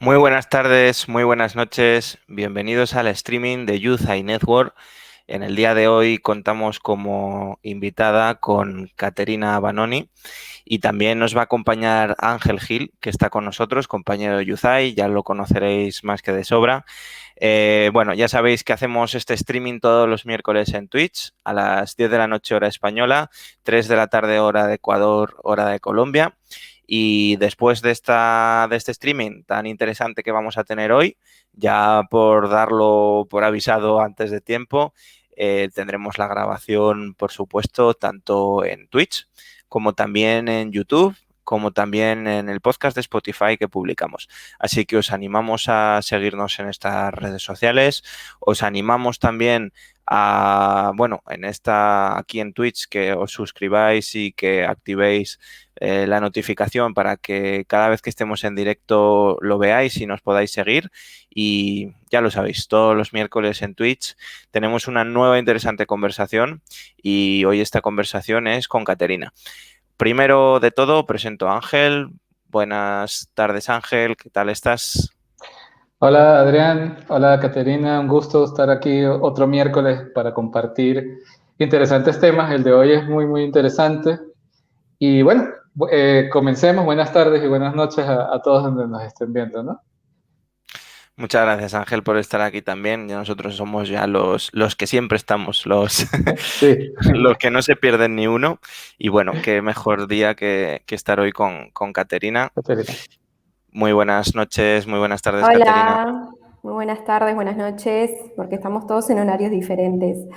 Muy buenas tardes, muy buenas noches. Bienvenidos al streaming de Youth AI Network. En el día de hoy contamos como invitada con Caterina Banoni y también nos va a acompañar Ángel Gil, que está con nosotros, compañero de Youth AI, ya lo conoceréis más que de sobra. Bueno, ya sabéis que hacemos este streaming todos los miércoles en Twitch a las 10 de la noche hora española, 3 de la tarde hora de Ecuador, hora de Colombia. Y después de este streaming tan interesante que vamos a tener hoy, ya por darlo por avisado antes de tiempo, tendremos la grabación, por supuesto, tanto en Twitch como también en YouTube, como también en el podcast de Spotify que publicamos. Así que os animamos a seguirnos en estas redes sociales, os animamos también a, bueno, aquí en Twitch, que os suscribáis y que activéis la notificación para que cada vez que estemos en directo lo veáis y nos podáis seguir. Y ya lo sabéis, todos los miércoles en Twitch tenemos una nueva interesante conversación y hoy esta conversación es con Caterina. Primero de todo, presento a Ángel. Buenas tardes, Ángel. ¿Qué tal estás? Hola Adrián, hola Caterina, un gusto estar aquí otro miércoles para compartir interesantes temas. El de hoy es muy interesante. Y bueno, comencemos. Buenas tardes y buenas noches a todos donde nos estén viendo, ¿no? Muchas gracias, Ángel, por estar aquí también. Ya nosotros somos ya los que siempre estamos, Sí, los que no se pierden ni uno. Y bueno, qué mejor día que estar hoy con Caterina. Caterina. Muy buenas noches, muy buenas tardes, Caterina. Hola, muy buenas tardes, buenas noches, porque estamos todos en horarios diferentes.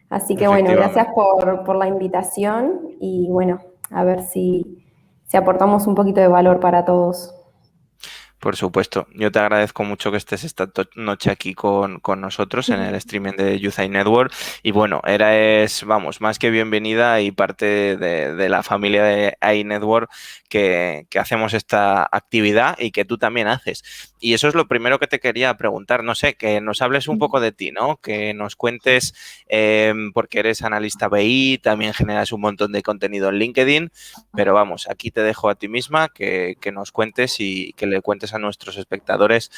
Así que bueno, gracias Efectivamente. por la invitación y bueno, a ver si aportamos un poquito de valor para todos. Por supuesto, yo te agradezco mucho que estés esta noche aquí con nosotros en el streaming de Youth AI Network. Y bueno, vamos, más que bienvenida y parte de la familia de AI Network que hacemos esta actividad y que tú también haces. Y eso es lo primero que te quería preguntar. No sé, que nos hables un poco de ti, ¿no? Que nos cuentes, porque eres analista BI, también generas un montón de contenido en LinkedIn. Pero vamos, aquí te dejo a ti misma que nos cuentes y que le cuentes a nuestros espectadores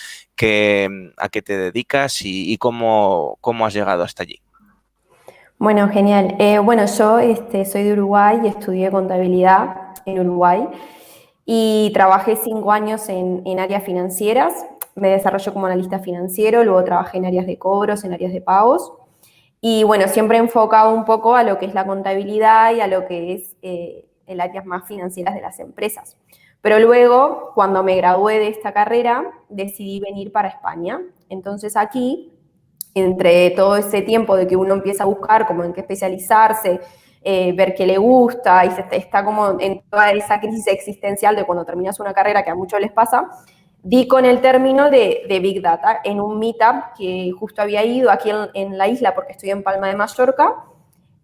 a qué te dedicas y cómo has llegado hasta allí. Bueno, genial. Bueno, yo soy de Uruguay y estudié contabilidad en Uruguay y trabajé 5 años en áreas financieras. Me desarrollé como analista financiero, luego trabajé en áreas de cobros, en áreas de pagos. Y bueno, siempre he enfocado un poco a lo que es la contabilidad y a lo que es el área más financieras de las empresas. Pero luego, cuando me gradué de esta carrera, decidí venir para España. Entonces aquí, entre todo ese tiempo de que uno empieza a buscar como en qué especializarse, ver qué le gusta y está como en toda esa crisis existencial de cuando terminas una carrera que a muchos les pasa, di con el término de Big Data en un meetup que justo había ido aquí en la isla porque estoy en Palma de Mallorca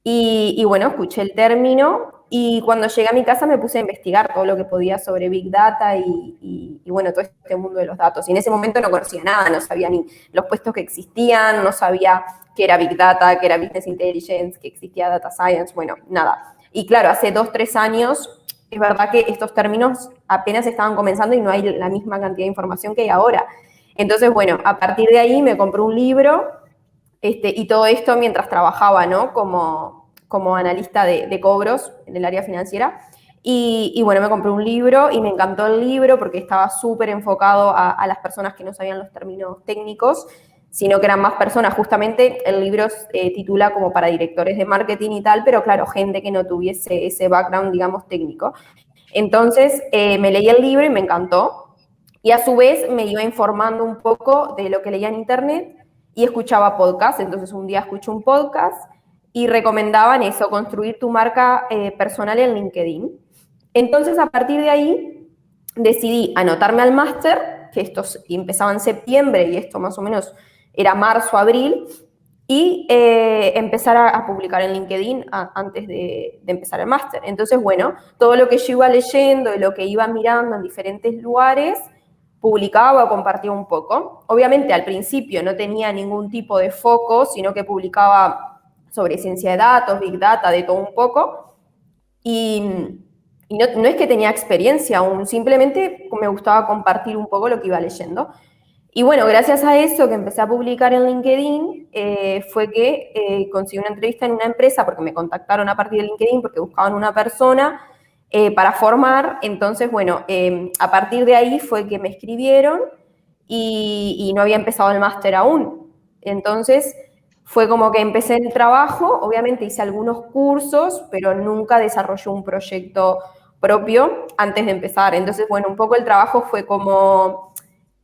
y bueno, escuché el término y cuando llegué a mi casa me puse a investigar todo lo que podía sobre Big Data y bueno, todo este mundo de los datos. Y en ese momento no conocía nada, no sabía ni los puestos que existían, no sabía qué era Big Data, qué era Business Intelligence, que existía Data Science, bueno, nada. Y claro, hace 2, 3 años es verdad que estos términos apenas estaban comenzando y no hay la misma cantidad de información que hay ahora. Entonces, bueno, a partir de ahí me compré un libro y todo esto mientras trabajaba, ¿no? Como analista de cobros en el área financiera. Y bueno, me compré un libro y me encantó el libro porque estaba súper enfocado a las personas que no sabían los términos técnicos, sino que eran más personas. Justamente el libro titula como para directores de marketing y tal, pero claro, gente que no tuviese ese background, digamos, técnico. Entonces me leí el libro y me encantó. Y a su vez me iba informando un poco de lo que leía en internet y escuchaba podcast. Entonces un día escuché un podcast y recomendaban eso, construir tu marca personal en LinkedIn. Entonces a partir de ahí decidí anotarme al máster, que esto empezaba en septiembre y esto más o menos era marzo, abril, y empezar a publicar en LinkedIn antes de empezar el máster. Entonces, bueno, todo lo que yo iba leyendo y lo que iba mirando en diferentes lugares, publicaba o compartía un poco. Obviamente al principio no tenía ningún tipo de foco, sino que publicaba sobre ciencia de datos, big data, de todo un poco. Y Y no es que tenía experiencia aún, simplemente me gustaba compartir un poco lo que iba leyendo. Y bueno, gracias a eso que empecé a publicar en LinkedIn, fue que conseguí una entrevista en una empresa porque me contactaron a partir de LinkedIn porque buscaban una persona para formar. Entonces, bueno, a partir de ahí fue que me escribieron y no había empezado el máster aún. Entonces, fue como que empecé el trabajo, obviamente hice algunos cursos, pero nunca desarrollé un proyecto propio antes de empezar. Entonces, bueno, un poco el trabajo fue como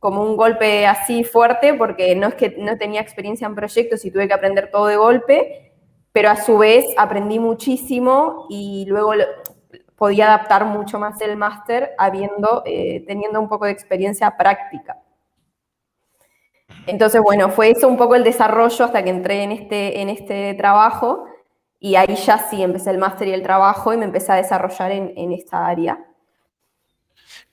un golpe así fuerte, porque no es que no tenía experiencia en proyectos y tuve que aprender todo de golpe, pero a su vez aprendí muchísimo y luego podía adaptar mucho más el máster teniendo un poco de experiencia práctica. Entonces, bueno, fue eso un poco el desarrollo hasta que entré en este trabajo, y ahí ya sí empecé el máster y el trabajo y me empecé a desarrollar en esta área.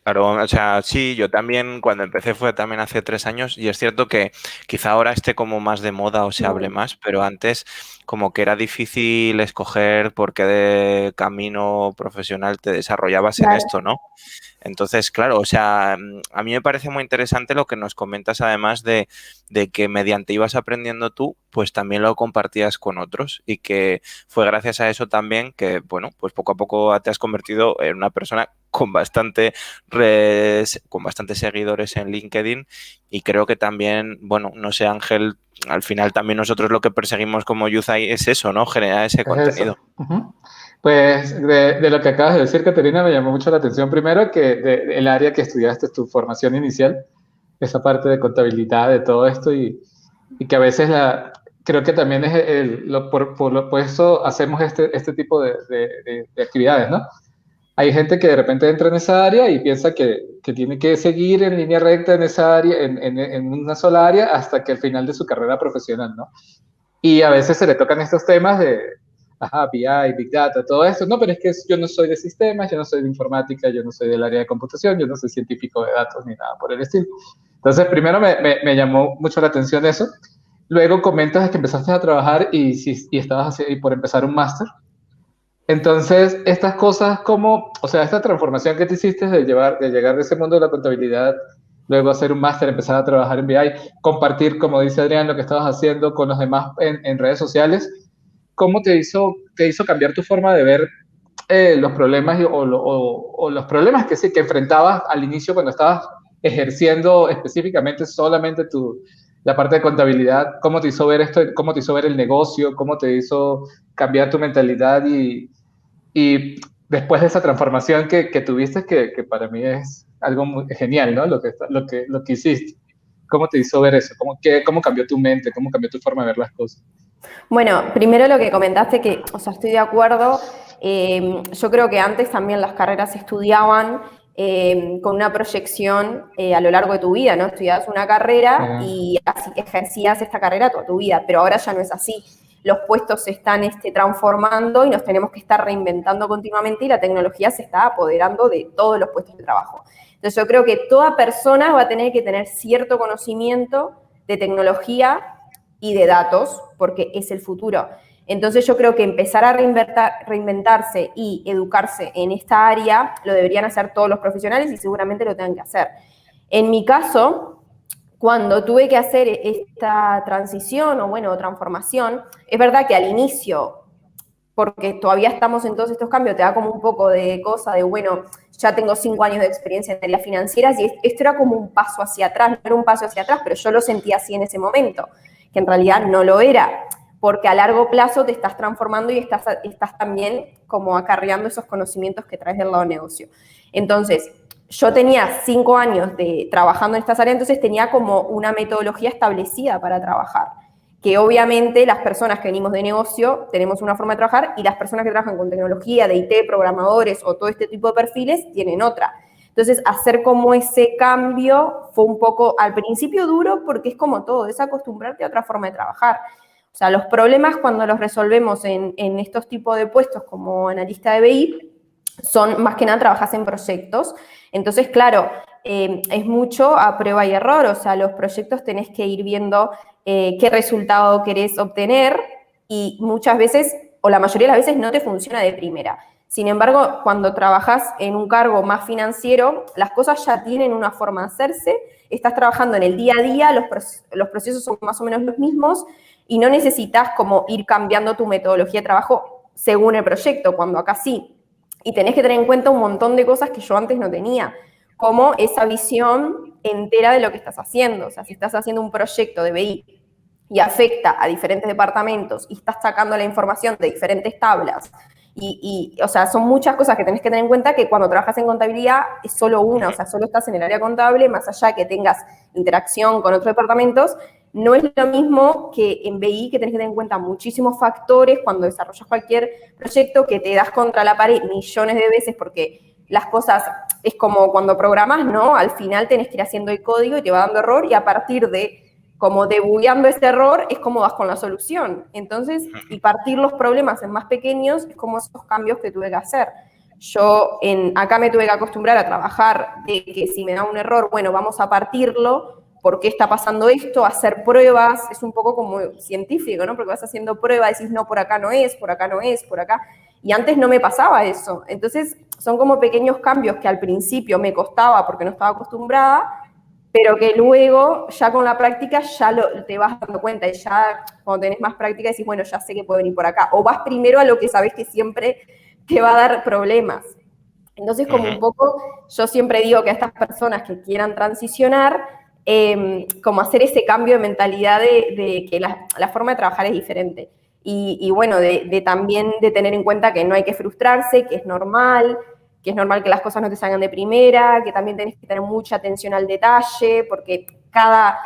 Claro, o sea, sí, yo también cuando empecé fue también hace 3 años y es cierto que quizá ahora esté como más de moda o se hable más, pero antes como que era difícil escoger por qué de camino profesional te desarrollabas en esto, ¿no? Entonces, claro, o sea, a mí me parece muy interesante lo que nos comentas además de que mediante ibas aprendiendo tú, pues también lo compartías con otros y que fue gracias a eso también que, bueno, pues poco a poco te has convertido en una persona con bastantes seguidores en LinkedIn y creo que también, bueno, no sé, Ángel, al final también nosotros lo que perseguimos como YouthEye es eso, ¿no? Generar ese contenido. Eso. Pues de lo que acabas de decir, Caterina, me llamó mucho la atención primero que el área que estudiaste, tu formación inicial, esa parte de contabilidad, de todo esto, y que a veces creo que también es por eso hacemos este tipo de actividades, ¿no? Hay gente que de repente entra en esa área y piensa que tiene que seguir en línea recta en esa área, en una sola área, hasta que al final de su carrera profesional, ¿no? Y a veces se le tocan estos temas de, BI, Big Data, todo eso. No, pero es que yo no soy de sistemas, yo no soy de informática, yo no soy del área de computación, yo no soy científico de datos ni nada por el estilo. Entonces, primero me llamó mucho la atención eso. Luego comentas que empezaste a trabajar y estabas por empezar un máster. Entonces, estas cosas como, o sea, esta transformación que te hiciste de llegar de ese mundo de la contabilidad, luego hacer un máster, empezar a trabajar en BI, compartir, como dice Adrián, lo que estabas haciendo con los demás en redes sociales, ¿cómo te hizo cambiar tu forma de ver los problemas o los problemas que enfrentabas al inicio cuando estabas ejerciendo específicamente solamente la parte de contabilidad? ¿Cómo te hizo ver esto? ¿Cómo te hizo ver el negocio? ¿Cómo te hizo cambiar tu mentalidad? Y después de esa transformación que tuviste, que para mí es algo muy genial, ¿no? Lo que hiciste. ¿Cómo te hizo ver eso? ¿Cómo cambió tu mente? ¿Cómo cambió tu forma de ver las cosas? Bueno, primero lo que comentaste, que, o sea, estoy de acuerdo. Yo creo que antes también las carreras se estudiaban con una proyección a lo largo de tu vida, ¿no? Estudiabas una carrera y así ejercías esta carrera toda tu vida, pero ahora ya no es así. Los puestos se están transformando y nos tenemos que estar reinventando continuamente, y la tecnología se está apoderando de todos los puestos de trabajo. Entonces yo creo que toda persona va a tener que tener cierto conocimiento de tecnología y de datos, porque es el futuro. Entonces yo creo que empezar a reinventarse y educarse en esta área lo deberían hacer todos los profesionales y seguramente lo tengan que hacer. En mi caso, cuando tuve que hacer esta transición o transformación, es verdad que al inicio, porque todavía estamos en todos estos cambios, te da como un poco de cosa de, bueno, ya tengo 5 años de experiencia en áreas financieras y esto era como un paso hacia atrás, no era un paso hacia atrás, pero yo lo sentía así en ese momento, que en realidad no lo era, porque a largo plazo te estás transformando y estás también como acarreando esos conocimientos que traes del lado de negocio. Entonces, yo tenía 5 años trabajando en estas áreas, entonces tenía como una metodología establecida para trabajar, que obviamente las personas que venimos de negocio tenemos una forma de trabajar y las personas que trabajan con tecnología, de IT, programadores o todo este tipo de perfiles tienen otra. Entonces, hacer como ese cambio fue un poco, al principio duro, porque es como todo, es acostumbrarte a otra forma de trabajar. O sea, los problemas cuando los resolvemos en estos tipos de puestos como analista de BI, son más que nada trabajas en proyectos. Entonces, claro, es mucho a prueba y error. O sea, los proyectos tenés que ir viendo qué resultado querés obtener y muchas veces, o la mayoría de las veces, no te funciona de primera. Sin embargo, cuando trabajas en un cargo más financiero, las cosas ya tienen una forma de hacerse, estás trabajando en el día a día, los procesos son más o menos los mismos y no necesitas como ir cambiando tu metodología de trabajo según el proyecto, cuando acá sí. Y tenés que tener en cuenta un montón de cosas que yo antes no tenía, como esa visión entera de lo que estás haciendo. O sea, si estás haciendo un proyecto de BI y afecta a diferentes departamentos y estás sacando la información de diferentes tablas, o sea, son muchas cosas que tenés que tener en cuenta que cuando trabajas en contabilidad es solo una, o sea, solo estás en el área contable, más allá de que tengas interacción con otros departamentos, no es lo mismo que en BI, que tenés que tener en cuenta muchísimos factores cuando desarrollas cualquier proyecto, que te das contra la pared millones de veces porque las cosas, es como cuando programas, ¿no? Al final tenés que ir haciendo el código y te va dando error y a partir de como debugueando ese error es como vas con la solución. Entonces, y partir los problemas en más pequeños es como esos cambios que tuve que hacer. Yo acá me tuve que acostumbrar a trabajar de que si me da un error, bueno, vamos a partirlo, ¿por qué está pasando esto? Hacer pruebas, es un poco como científico, ¿no? Porque vas haciendo pruebas, decís, no, por acá no es, por acá no es, por acá. Y antes no me pasaba eso. Entonces, son como pequeños cambios que al principio me costaba porque no estaba acostumbrada, pero que luego, ya con la práctica, ya te vas dando cuenta y ya cuando tenés más práctica decís, bueno, ya sé que puedo venir por acá. O vas primero a lo que sabés que siempre te va a dar problemas. Entonces, como un poco, yo siempre digo que a estas personas que quieran transicionar, como hacer ese cambio de mentalidad de que la forma de trabajar es diferente. Y bueno, también de tener en cuenta que no hay que frustrarse, que es normal que las cosas no te salgan de primera, que también tenés que tener mucha atención al detalle, porque cada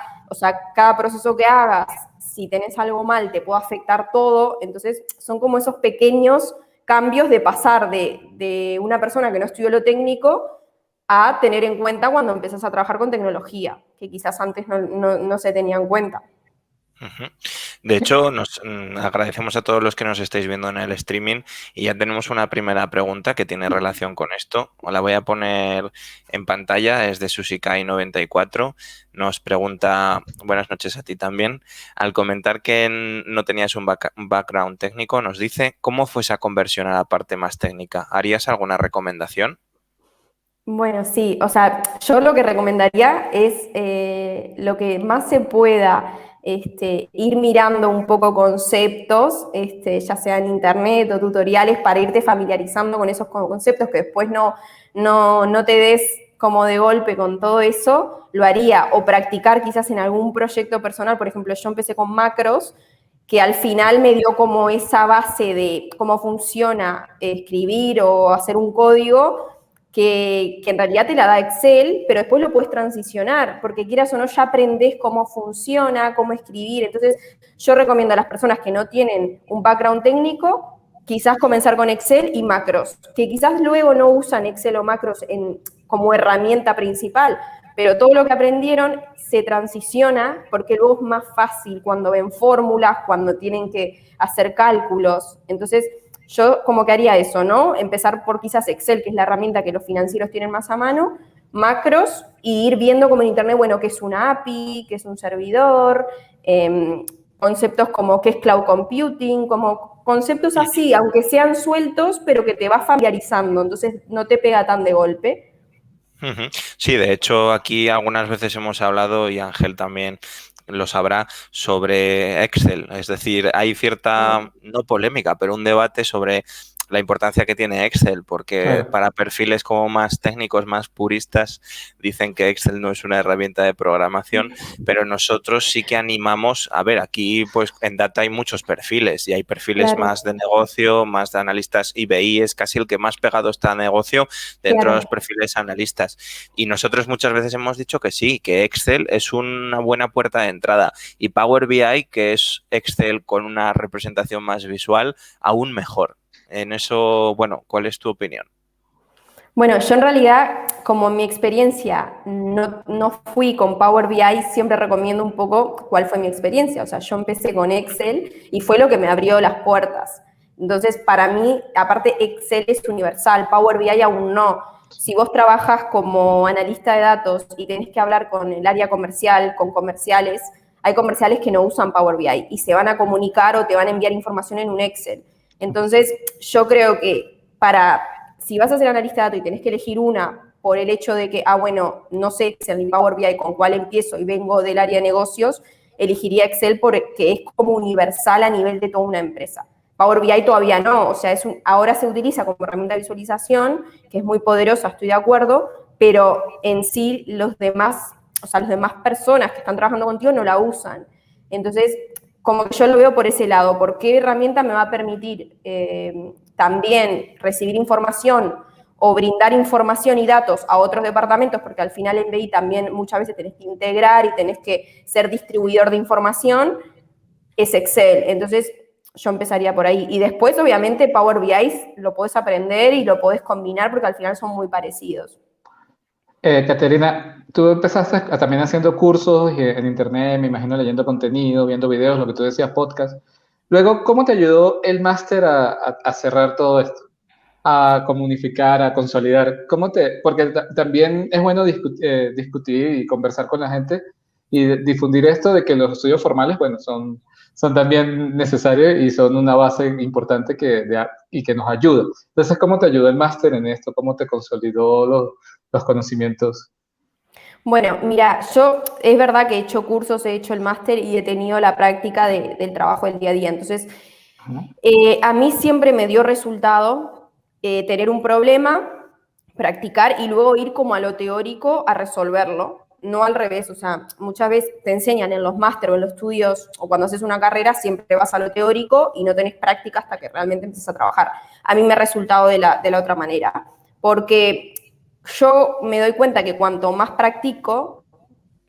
proceso que hagas, si tenés algo mal, te puede afectar todo. Entonces, son como esos pequeños cambios de pasar de una persona que no estudió lo técnico a tener en cuenta cuando empiezas a trabajar con tecnología, que quizás antes no se tenía en cuenta. De hecho, nos agradecemos a todos los que nos estáis viendo en el streaming y ya tenemos una primera pregunta que tiene relación con esto. Os la voy a poner en pantalla, es de Susikai94. Nos pregunta, buenas noches a ti también, al comentar que no tenías un background técnico, nos dice, ¿cómo fue esa conversión a la parte más técnica? ¿Harías alguna recomendación? Bueno, sí, o sea, yo lo que recomendaría es lo que más se pueda ir mirando un poco conceptos, ya sea en internet o tutoriales, para irte familiarizando con esos conceptos, que después no te des como de golpe con todo eso, lo haría, o practicar quizás en algún proyecto personal. Por ejemplo, yo empecé con macros, que al final me dio como esa base de cómo funciona escribir o hacer un código, que en realidad te la da Excel, pero después lo puedes transicionar, porque quieras o no ya aprendés cómo funciona, cómo escribir. Entonces, yo recomiendo a las personas que no tienen un background técnico, quizás comenzar con Excel y macros, que quizás luego no usan Excel o macros como herramienta principal, pero todo lo que aprendieron se transiciona porque luego es más fácil cuando ven fórmulas, cuando tienen que hacer cálculos. Entonces, yo como que haría eso, ¿no? Empezar por quizás Excel, que es la herramienta que los financieros tienen más a mano, macros, y ir viendo como en internet, bueno, qué es una API, qué es un servidor, conceptos como qué es cloud computing, como conceptos así, aunque sean sueltos, pero que te vas familiarizando, entonces no te pega tan de golpe. Sí, de hecho aquí algunas veces hemos hablado, y Ángel también lo sabrá, sobre Excel. Es decir, hay cierta, no polémica, pero un debate sobre la importancia que tiene Excel, porque para perfiles como más técnicos, más puristas, dicen que Excel no es una herramienta de programación, pero nosotros sí que animamos, a ver, aquí pues en Data hay muchos perfiles y hay perfiles más de negocio, más de analistas, y BI es casi el que más pegado está a negocio dentro de los perfiles analistas. Y nosotros muchas veces hemos dicho que sí, que Excel es una buena puerta de entrada, y Power BI, que es Excel con una representación más visual, aún mejor. En eso, bueno, ¿cuál es tu opinión? Bueno, yo en realidad, como mi experiencia no fui con Power BI, siempre recomiendo un poco cuál fue mi experiencia. O sea, yo empecé con Excel y fue lo que me abrió las puertas. Entonces, para mí, aparte, Excel es universal, Power BI aún no. Si vos trabajas como analista de datos y tenés que hablar con el área comercial, con comerciales, hay comerciales que no usan Power BI y se van a comunicar o te van a enviar información en un Excel. Entonces, yo creo que si vas a ser analista de datos y tenés que elegir una por el hecho de que, bueno, no sé si en Power BI con cuál empiezo y vengo del área de negocios, elegiría Excel porque es como universal a nivel de toda una empresa. Power BI todavía no, o sea, ahora se utiliza como herramienta de visualización, que es muy poderosa, estoy de acuerdo, pero en sí las demás personas que están trabajando contigo no la usan. Entonces, como que yo lo veo por ese lado, ¿por qué herramienta me va a permitir también recibir información o brindar información y datos a otros departamentos? Porque al final en BI también muchas veces tenés que integrar y tenés que ser distribuidor de información, es Excel. Entonces, yo empezaría por ahí. Y después, obviamente, Power BI lo podés aprender y lo podés combinar porque al final son muy parecidos. Caterina, tú empezaste también haciendo cursos en internet, me imagino leyendo contenido, viendo videos, lo que tú decías, podcast. Luego, ¿cómo te ayudó el máster a cerrar todo esto? A comunicar, a consolidar. Porque también es bueno discutir y conversar con la gente y difundir esto de que los estudios formales, bueno, son también necesarios y son una base importante y que nos ayuda. Entonces, ¿cómo te ayudó el máster en esto? ¿Cómo te consolidó los conocimientos? Bueno, mira, yo es verdad que he hecho cursos, he hecho el máster y he tenido la práctica del trabajo del día a día. Entonces, a mí siempre me dio resultado tener un problema, practicar y luego ir como a lo teórico a resolverlo, no al revés. O sea, muchas veces te enseñan en los máster o en los estudios o cuando haces una carrera, siempre vas a lo teórico y no tenés práctica hasta que realmente empiezas a trabajar. A mí me ha resultado de la otra manera, porque yo me doy cuenta que cuanto más practico,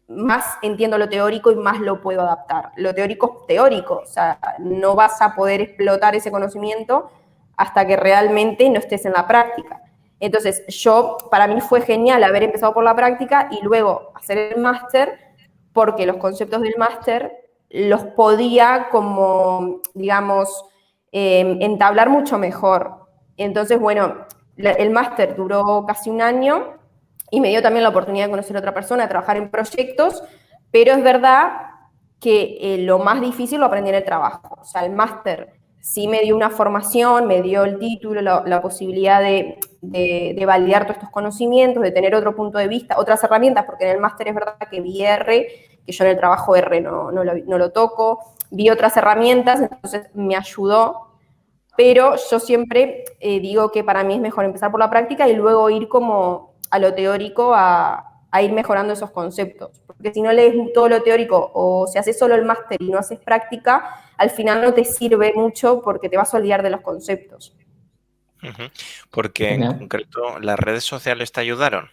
más entiendo lo teórico y más lo puedo adaptar. Lo teórico es teórico, o sea, no vas a poder explotar ese conocimiento hasta que realmente no estés en la práctica. Entonces, para mí fue genial haber empezado por la práctica y luego hacer el máster, porque los conceptos del máster los podía como, digamos, entablar mucho mejor. Entonces, bueno, el máster duró casi un año y me dio también la oportunidad de conocer a otra persona, de trabajar en proyectos, pero es verdad que lo más difícil lo aprendí en el trabajo. O sea, el máster sí me dio una formación, me dio el título, la posibilidad de validar todos estos conocimientos, de tener otro punto de vista, otras herramientas, porque en el máster es verdad que vi R, que yo en el trabajo R no lo toco, vi otras herramientas, entonces me ayudó. Pero yo siempre digo que para mí es mejor empezar por la práctica y luego ir como a lo teórico a ir mejorando esos conceptos. Porque si no lees todo lo teórico o si haces solo el máster y no haces práctica, al final no te sirve mucho porque te vas a olvidar de los conceptos. Porque en concreto, ¿las redes sociales te ayudaron?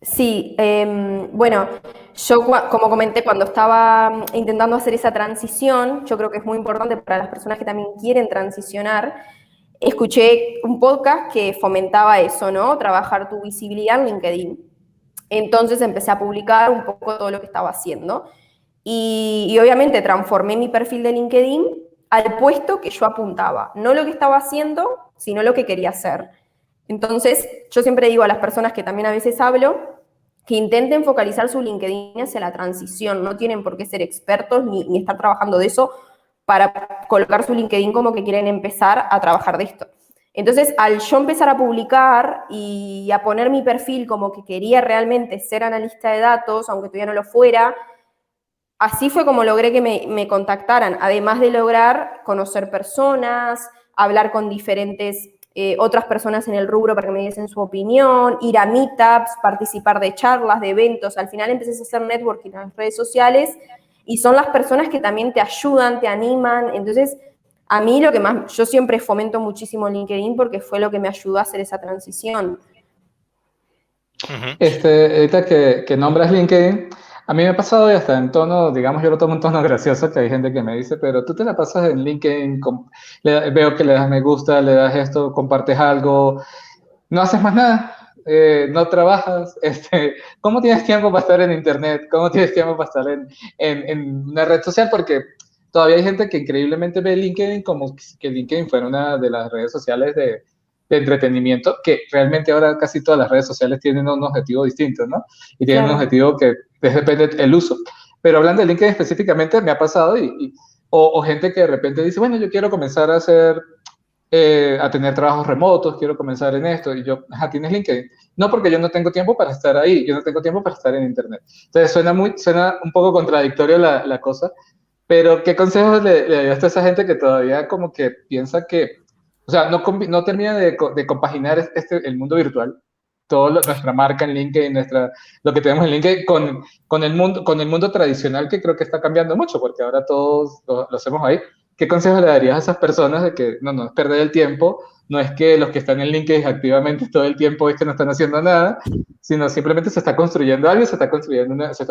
Sí, bueno, yo como comenté, cuando estaba intentando hacer esa transición, yo creo que es muy importante para las personas que también quieren transicionar, escuché un podcast que fomentaba eso, ¿no? Trabajar tu visibilidad en LinkedIn. Entonces empecé a publicar un poco todo lo que estaba haciendo y obviamente transformé mi perfil de LinkedIn al puesto que yo apuntaba, no lo que estaba haciendo, sino lo que quería hacer. Entonces, yo siempre digo a las personas que también a veces hablo, que intenten focalizar su LinkedIn hacia la transición, no tienen por qué ser expertos ni estar trabajando de eso para colocar su LinkedIn como que quieren empezar a trabajar de esto. Entonces, al yo empezar a publicar y a poner mi perfil como que quería realmente ser analista de datos, aunque todavía no lo fuera, así fue como logré que me contactaran, además de lograr conocer personas, hablar con diferentes otras personas en el rubro para que me diesen su opinión, ir a meetups, participar de charlas, de eventos. Al final empecé a hacer networking en las redes sociales y son las personas que también te ayudan, te animan. Entonces, a mí lo que más, yo siempre fomento muchísimo LinkedIn porque fue lo que me ayudó a hacer esa transición. Ahorita que nombras LinkedIn, a mí me ha pasado y hasta en tono, digamos, yo lo tomo en tono gracioso, que hay gente que me dice, pero tú te la pasas en LinkedIn, veo que le das me gusta, le das esto, compartes algo, no haces más nada, no trabajas, ¿cómo tienes tiempo para estar en internet? ¿Cómo tienes tiempo para estar en una red social? Porque todavía hay gente que increíblemente ve LinkedIn como que LinkedIn fuera una de las redes sociales de entretenimiento, que realmente ahora casi todas las redes sociales tienen un objetivo distinto, ¿no? Y tienen un objetivo que depende del uso. Pero hablando de LinkedIn específicamente, me ha pasado o gente que de repente dice, bueno, yo quiero comenzar a hacer a tener trabajos remotos, quiero comenzar en esto. Y yo, ¿tienes LinkedIn? No, porque yo no tengo tiempo para estar ahí, yo no tengo tiempo para estar en Internet. Entonces suena un poco contradictorio la cosa, pero ¿qué consejos le darías a esa gente que todavía como que piensa que, o sea, no termina de compaginar el mundo virtual, nuestra marca en LinkedIn, lo que tenemos en LinkedIn con el mundo tradicional que creo que está cambiando mucho, porque ahora todos lo hacemos ahí? ¿Qué consejos le darías a esas personas de que no es perder el tiempo, no es que los que están en LinkedIn activamente todo el tiempo es que no están haciendo nada, sino simplemente se está construyendo algo, se está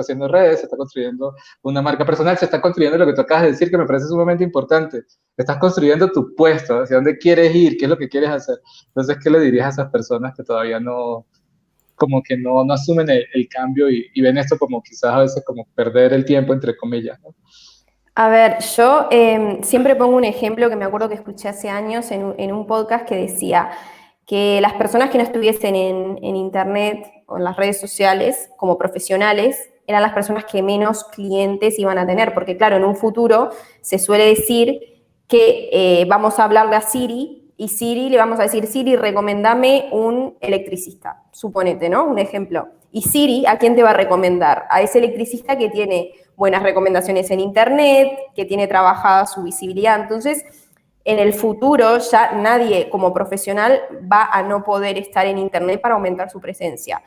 haciendo redes, se está construyendo una marca personal, se está construyendo lo que tú acabas de decir, que me parece sumamente importante. Estás construyendo tu puesto, hacia dónde quieres ir, qué es lo que quieres hacer. Entonces, ¿qué le dirías a esas personas que todavía como que no asumen el cambio y ven esto como quizás a veces como perder el tiempo, entre comillas, ¿no? A ver, yo siempre pongo un ejemplo que me acuerdo que escuché hace años en un podcast que decía que las personas que no estuviesen en Internet o en las redes sociales como profesionales eran las personas que menos clientes iban a tener, porque claro, en un futuro se suele decir que vamos a hablarle a Siri y Siri le vamos a decir, Siri, recomendame un electricista, suponete, ¿no? Un ejemplo. Y Siri, ¿a quién te va a recomendar? A ese electricista que tiene buenas recomendaciones en Internet, que tiene trabajada su visibilidad. Entonces, en el futuro ya nadie como profesional va a no poder estar en Internet para aumentar su presencia.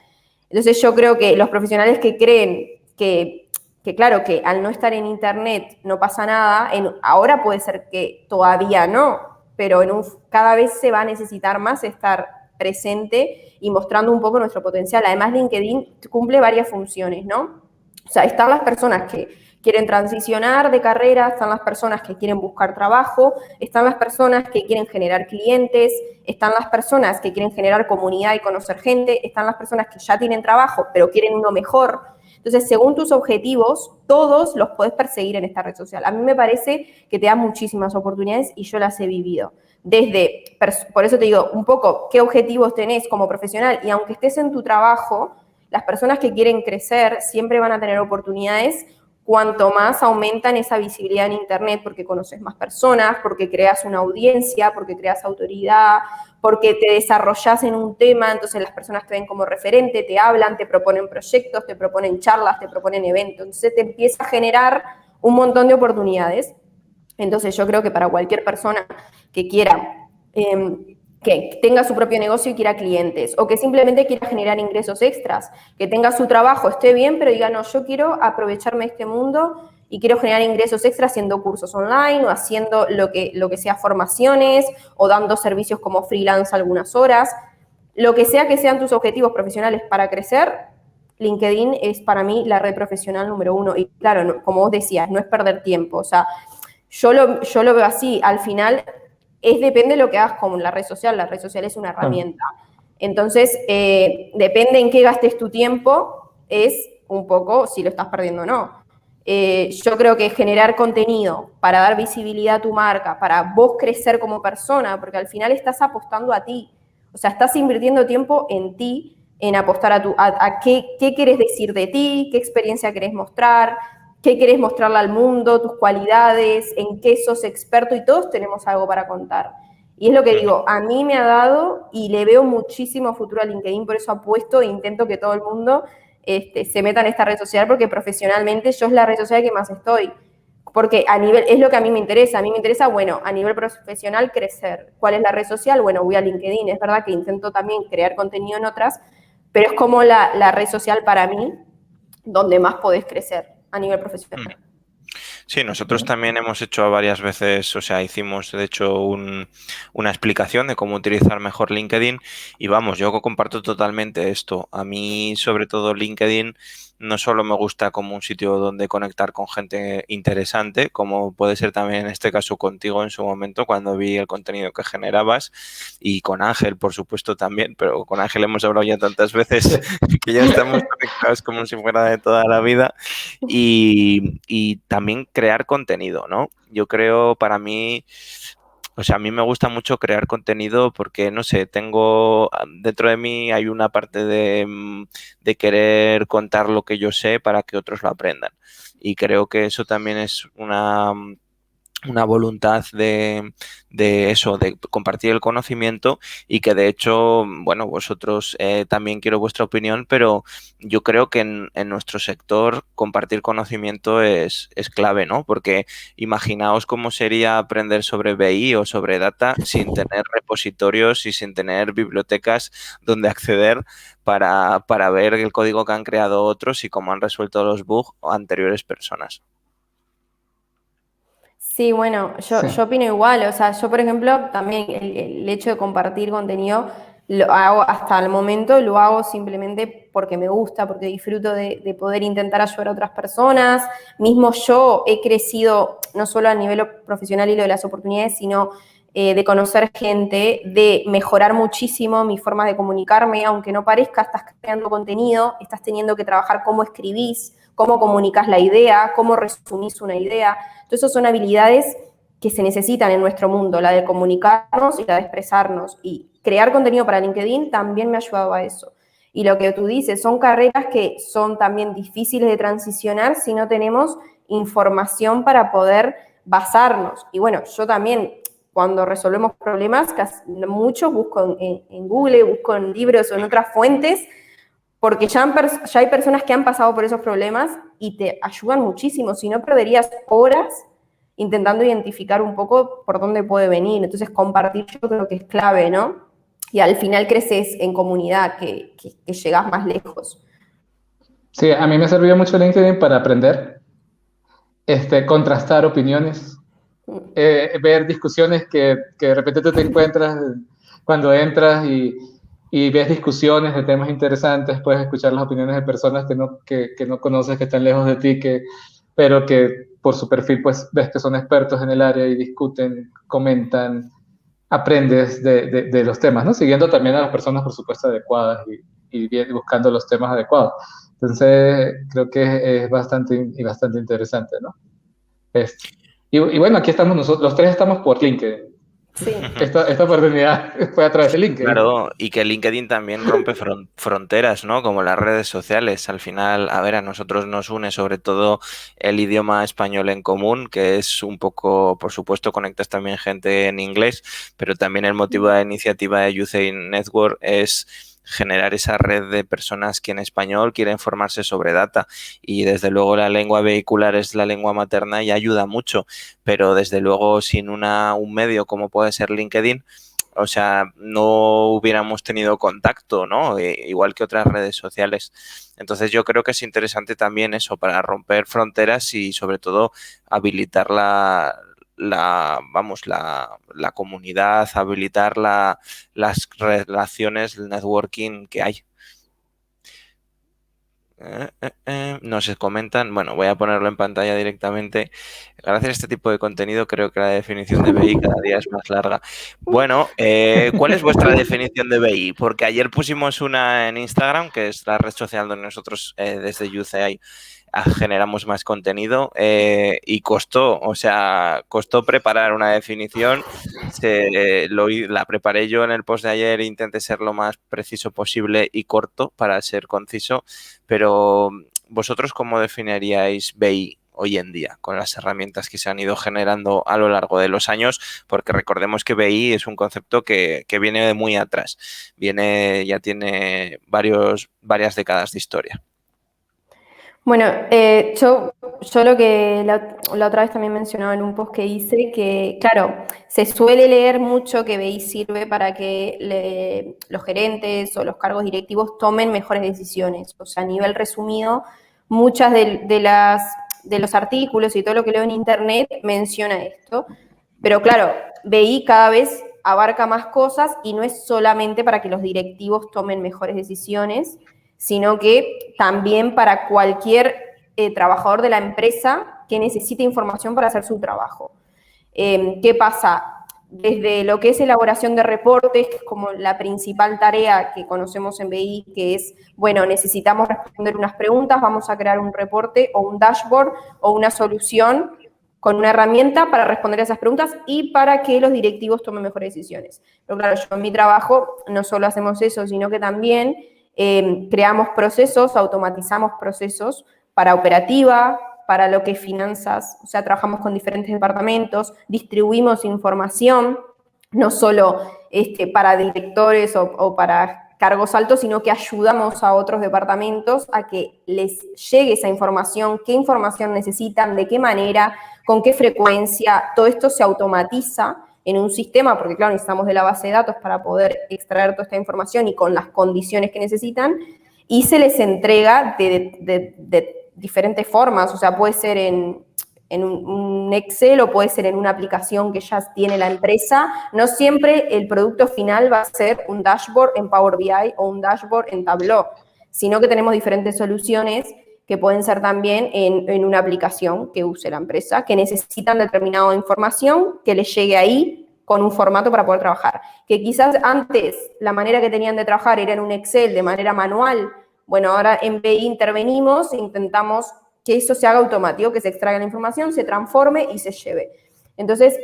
Entonces yo creo que los profesionales que creen que claro, que al no estar en Internet no pasa nada, ahora puede ser que todavía no, pero cada vez se va a necesitar más estar presente y mostrando un poco nuestro potencial. Además, LinkedIn cumple varias funciones, ¿no? O sea, están las personas que quieren transicionar de carrera, están las personas que quieren buscar trabajo, están las personas que quieren generar clientes, están las personas que quieren generar comunidad y conocer gente, están las personas que ya tienen trabajo pero quieren uno mejor. Entonces, según tus objetivos, todos los puedes perseguir en esta red social. A mí me parece que te da muchísimas oportunidades y yo las he vivido. Por eso te digo, un poco, ¿qué objetivos tenés como profesional? Y aunque estés en tu trabajo, las personas que quieren crecer siempre van a tener oportunidades cuanto más aumentan esa visibilidad en Internet, porque conoces más personas, porque creas una audiencia, porque creas autoridad, porque te desarrollas en un tema, entonces las personas te ven como referente, te hablan, te proponen proyectos, te proponen charlas, te proponen eventos, entonces te empieza a generar un montón de oportunidades. Entonces yo creo que para cualquier persona que quiera que tenga su propio negocio y quiera clientes, o que simplemente quiera generar ingresos extras, que tenga su trabajo, esté bien, pero diga, no, yo quiero aprovecharme de este mundo y quiero generar ingresos extras haciendo cursos online o haciendo lo que sea formaciones o dando servicios como freelance algunas horas. Lo que sean tus objetivos profesionales para crecer, LinkedIn es para mí la red profesional número uno. Y claro, no, como vos decías, no es perder tiempo. O sea, yo lo veo así. Al final, depende de lo que hagas con la red social. La red social es una herramienta. Entonces, depende en qué gastes tu tiempo, es un poco si lo estás perdiendo o no. Yo creo que generar contenido para dar visibilidad a tu marca, para vos crecer como persona, porque al final estás apostando a ti. O sea, estás invirtiendo tiempo en ti, en apostar a qué querés decir de ti, qué experiencia querés mostrar, qué querés mostrarle al mundo, tus cualidades, en qué sos experto, y todos tenemos algo para contar. Y es lo que digo, a mí me ha dado y le veo muchísimo futuro a LinkedIn, por eso apuesto e intento que todo el mundo se meta en esta red social, porque profesionalmente yo es la red social que más estoy. Porque es lo que a mí me interesa. A mí me interesa, bueno, a nivel profesional crecer. ¿Cuál es la red social? Bueno, voy a LinkedIn. Es verdad que intento también crear contenido en otras, pero es como la red social para mí donde más podés crecer a nivel profesional. Sí, nosotros también hemos hecho varias veces, o sea, hicimos de hecho una explicación de cómo utilizar mejor LinkedIn y vamos, yo comparto totalmente esto. A mí, sobre todo LinkedIn, no solo me gusta como un sitio donde conectar con gente interesante, como puede ser también en este caso contigo en su momento cuando vi el contenido que generabas y con Ángel, por supuesto, también, pero con Ángel hemos hablado ya tantas veces que ya estamos conectados como si fuera de toda la vida. Y también crear contenido, ¿no? Yo creo para mí, o sea, a mí me gusta mucho crear contenido porque, no sé, dentro de mí hay una parte de querer contar lo que yo sé para que otros lo aprendan. Y creo que eso también es una voluntad de eso, de compartir el conocimiento y que de hecho, bueno, vosotros también quiero vuestra opinión, pero yo creo que en nuestro sector compartir conocimiento es clave, ¿no? Porque imaginaos cómo sería aprender sobre BI o sobre data sin tener repositorios y sin tener bibliotecas donde acceder para ver el código que han creado otros y cómo han resuelto los bugs anteriores personas. Sí, bueno, Sí. yo opino igual, o sea, yo por ejemplo también el hecho de compartir contenido lo hago hasta el momento, lo hago simplemente porque me gusta, porque disfruto de poder intentar ayudar a otras personas. Mismo yo he crecido no solo a nivel profesional y lo de las oportunidades, sino de conocer gente, de mejorar muchísimo mis formas de comunicarme, aunque no parezca, estás creando contenido, estás teniendo que trabajar cómo escribís, cómo comunicas la idea, cómo resumís una idea. Entonces, esas son habilidades que se necesitan en nuestro mundo, la de comunicarnos y la de expresarnos. Y crear contenido para LinkedIn también me ha ayudado a eso. Y lo que tú dices, son carreras que son también difíciles de transicionar si no tenemos información para poder basarnos. Y bueno, yo también, cuando resolvemos problemas, muchos busco en Google, busco en libros o en otras fuentes, porque ya hay personas que han pasado por esos problemas y te ayudan muchísimo, si no perderías horas intentando identificar un poco por dónde puede venir. Entonces compartir yo creo que es clave, ¿no? Y al final creces en comunidad, que llegas más lejos. Sí, a mí me ha servido mucho LinkedIn para aprender, contrastar opiniones, ver discusiones que de repente tú te encuentras cuando entras y ves discusiones de temas interesantes, puedes escuchar las opiniones de personas que no conoces, que están lejos de ti, pero que por su perfil pues ves que son expertos en el área y discuten, comentan, aprendes de los temas, ¿no? Siguiendo también a las personas, por supuesto, adecuadas y buscando los temas adecuados. Entonces, creo que es bastante interesante, ¿no? Este, y bueno, aquí estamos nosotros, los tres estamos por LinkedIn. Sí. Esta oportunidad fue a través de LinkedIn. Claro, y que LinkedIn también rompe fronteras, ¿no? Como las redes sociales. Al final, a ver, a nosotros nos une sobre todo el idioma español en común, que es un poco, por supuesto, conectas también gente en inglés, pero también el motivo de la iniciativa de Youth Network es generar esa red de personas que en español quieren formarse sobre data y desde luego la lengua vehicular es la lengua materna y ayuda mucho, pero desde luego sin un medio como puede ser LinkedIn, o sea, no hubiéramos tenido contacto, ¿no? Igual que otras redes sociales. Entonces yo creo que es interesante también eso, para romper fronteras y sobre todo habilitar la comunidad, habilitar las relaciones, el networking que hay. Nos comentan, bueno, voy a ponerlo en pantalla directamente. Gracias a este tipo de contenido creo que la definición de BI cada día es más larga. Bueno, ¿cuál es vuestra definición de BI? Porque ayer pusimos una en Instagram, que es la red social donde nosotros desde UCI generamos más contenido y costó, o sea, costó preparar una definición. La preparé yo en el post de ayer, intenté ser lo más preciso posible y corto para ser conciso, pero ¿vosotros cómo definiríais BI hoy en día con las herramientas que se han ido generando a lo largo de los años? Porque recordemos que BI es un concepto que viene de muy atrás, ya tiene varias décadas de historia. Bueno, yo lo que la otra vez también mencionaba en un post que hice, que claro, se suele leer mucho que BI sirve para que los gerentes o los cargos directivos tomen mejores decisiones. O sea, a nivel resumido, muchas de los artículos y todo lo que leo en internet menciona esto. Pero claro, BI cada vez abarca más cosas y no es solamente para que los directivos tomen mejores decisiones, sino que también para cualquier trabajador de la empresa que necesite información para hacer su trabajo. ¿Qué pasa? Desde lo que es elaboración de reportes, que es como la principal tarea que conocemos en BI, que es, bueno, necesitamos responder unas preguntas, vamos a crear un reporte o un dashboard o una solución con una herramienta para responder a esas preguntas y para que los directivos tomen mejores decisiones. Pero claro, yo en mi trabajo no solo hacemos eso, sino que también creamos procesos, automatizamos procesos para operativa, para lo que es finanzas, o sea, trabajamos con diferentes departamentos, distribuimos información, no solo para directores o para cargos altos, sino que ayudamos a otros departamentos a que les llegue esa información, qué información necesitan, de qué manera, con qué frecuencia. Todo esto se automatiza en un sistema, porque claro, necesitamos de la base de datos para poder extraer toda esta información y con las condiciones que necesitan, y se les entrega de diferentes formas, o sea, puede ser en un Excel o puede ser en una aplicación que ya tiene la empresa. No siempre el producto final va a ser un dashboard en Power BI o un dashboard en Tableau, sino que tenemos diferentes soluciones que pueden ser también en una aplicación que use la empresa, que necesitan determinada información que les llegue ahí con un formato para poder trabajar. Que quizás antes la manera que tenían de trabajar era en un Excel de manera manual. Bueno, ahora en BI intervenimos e intentamos que eso se haga automático, que se extraiga la información, se transforme y se lleve. Entonces,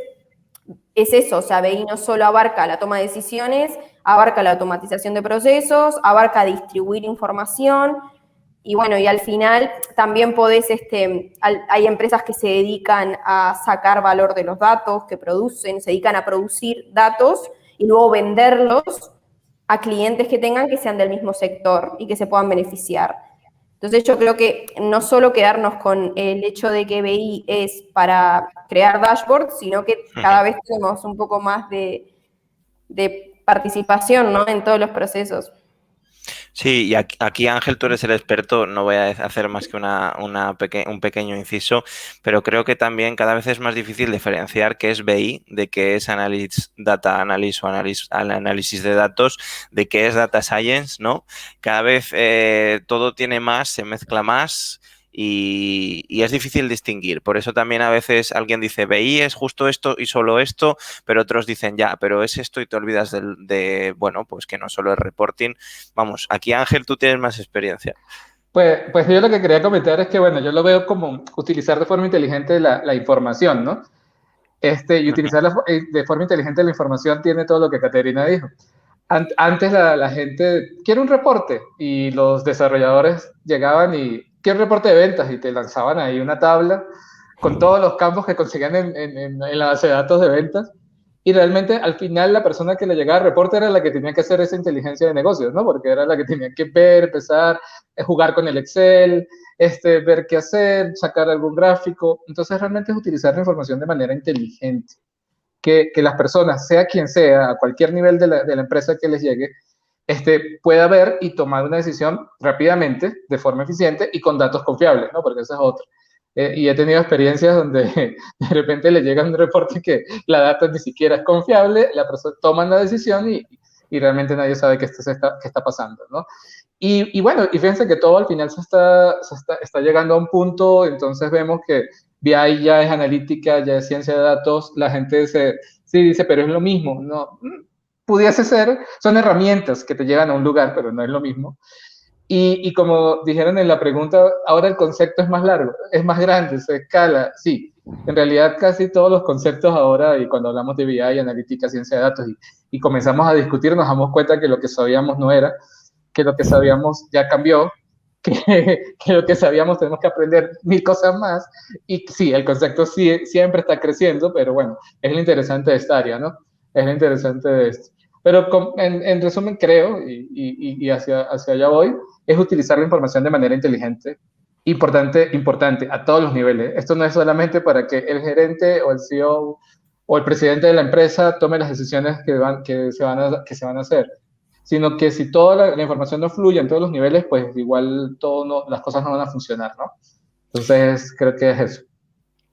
es eso, o sea, BI no solo abarca la toma de decisiones, abarca la automatización de procesos, abarca distribuir información, y bueno, y al final también podés, hay empresas que se dedican a sacar valor de los datos que producen, se dedican a producir datos y luego venderlos a clientes que tengan que sean del mismo sector y que se puedan beneficiar. Entonces yo creo que no solo quedarnos con el hecho de que BI es para crear dashboards, sino que cada vez tenemos un poco más de participación, ¿no?, en todos los procesos. Sí, y aquí Ángel, tú eres el experto, no voy a hacer más que un pequeño inciso, pero creo que también cada vez es más difícil diferenciar qué es BI, de qué es Data Analysis o análisis de datos, de qué es Data Science, ¿no? Cada vez todo tiene más, se mezcla más. Y es difícil distinguir. Por eso también a veces alguien dice BI es justo esto y solo esto, pero otros dicen ya, pero es esto y te olvidas bueno, pues que no solo es reporting. Vamos, aquí Ángel, tú tienes más experiencia. Pues yo lo que quería comentar es que, bueno, yo lo veo como utilizar de forma inteligente la información, ¿no? Y utilizar de forma inteligente la información tiene todo lo que Caterina dijo. Antes la gente quiere un reporte y los desarrolladores llegaban y quiero un reporte de ventas y te lanzaban ahí una tabla con todos los campos que conseguían en la base de datos de ventas, y realmente al final la persona que le llegaba al reporte era la que tenía que hacer esa inteligencia de negocios, ¿no? Porque era la que tenía que ver, empezar, jugar con el Excel, ver qué hacer, sacar algún gráfico. Entonces realmente es utilizar la información de manera inteligente. Que las personas, sea quien sea, a cualquier nivel de la empresa que les llegue, pueda ver y tomar una decisión rápidamente, de forma eficiente y con datos confiables, ¿no? Porque esa es otra. Y he tenido experiencias donde de repente le llega un reporte que la data ni siquiera es confiable, la persona toma la decisión y realmente nadie sabe qué está pasando, ¿no? Y bueno, y fíjense que todo al final está llegando a un punto, entonces vemos que BI ya es analítica, ya es ciencia de datos, la gente sí dice, pero es lo mismo, ¿no? Pudiese ser, son herramientas que te llevan a un lugar, pero no es lo mismo. Y como dijeron en la pregunta, ahora el concepto es más largo, es más grande, se escala, sí. En realidad casi todos los conceptos ahora, y cuando hablamos de BI, analítica, ciencia de datos, y comenzamos a discutir, nos damos cuenta que lo que sabíamos no era, que lo que sabíamos ya cambió, que lo que sabíamos tenemos que aprender 1000 cosas más, y sí, el concepto sí, siempre está creciendo, pero bueno, es lo interesante de esta área, ¿no? Es lo interesante de esto. Pero en resumen, creo, y hacia allá voy, es utilizar la información de manera inteligente, importante, a todos los niveles. Esto no es solamente para que el gerente o el CEO o el presidente de la empresa tome las decisiones que se van a hacer, sino que si toda la información no fluye en todos los niveles, pues igual las cosas no van a funcionar, ¿no? Entonces, creo que es eso.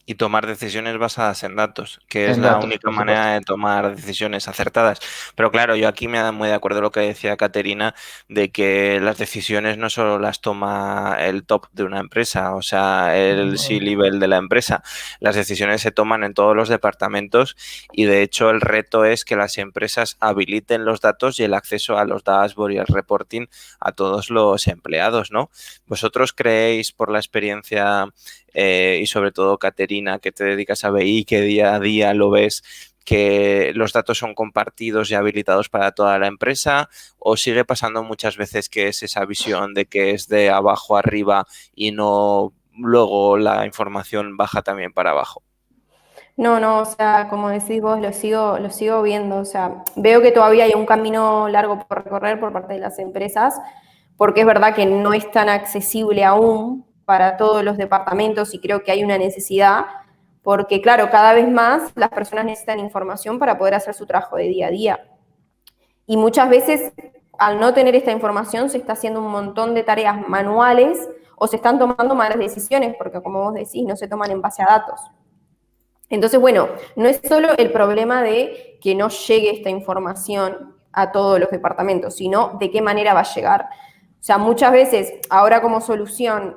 Y tomar decisiones basadas en datos, que es En la datos, única por manera supuesto. de tomar decisiones acertadas. Pero claro, yo aquí me da muy de acuerdo lo que decía Caterina, de que las decisiones no solo las toma el top de una empresa, o sea, el C-level de la empresa. Las decisiones se toman en todos los departamentos y de hecho el reto es que las empresas habiliten los datos y el acceso a los dashboards y el reporting a todos los empleados, ¿no? ¿Vosotros creéis, por la experiencia y sobre todo Caterina, que te dedicas a BI, que día a día lo ves, que los datos son compartidos y habilitados para toda la empresa, o sigue pasando muchas veces que es esa visión de que es de abajo arriba y no luego la información baja también para abajo? No, o sea, como decís vos, lo sigo viendo, o sea, veo que todavía hay un camino largo por recorrer por parte de las empresas, porque es verdad que no es tan accesible aún para todos los departamentos y creo que hay una necesidad, porque claro, cada vez más las personas necesitan información para poder hacer su trabajo de día a día. Y muchas veces, al no tener esta información, se está haciendo un montón de tareas manuales o se están tomando malas decisiones, porque como vos decís, no se toman en base a datos. Entonces, bueno, no es solo el problema de que no llegue esta información a todos los departamentos, sino de qué manera va a llegar. O sea, muchas veces, ahora como solución,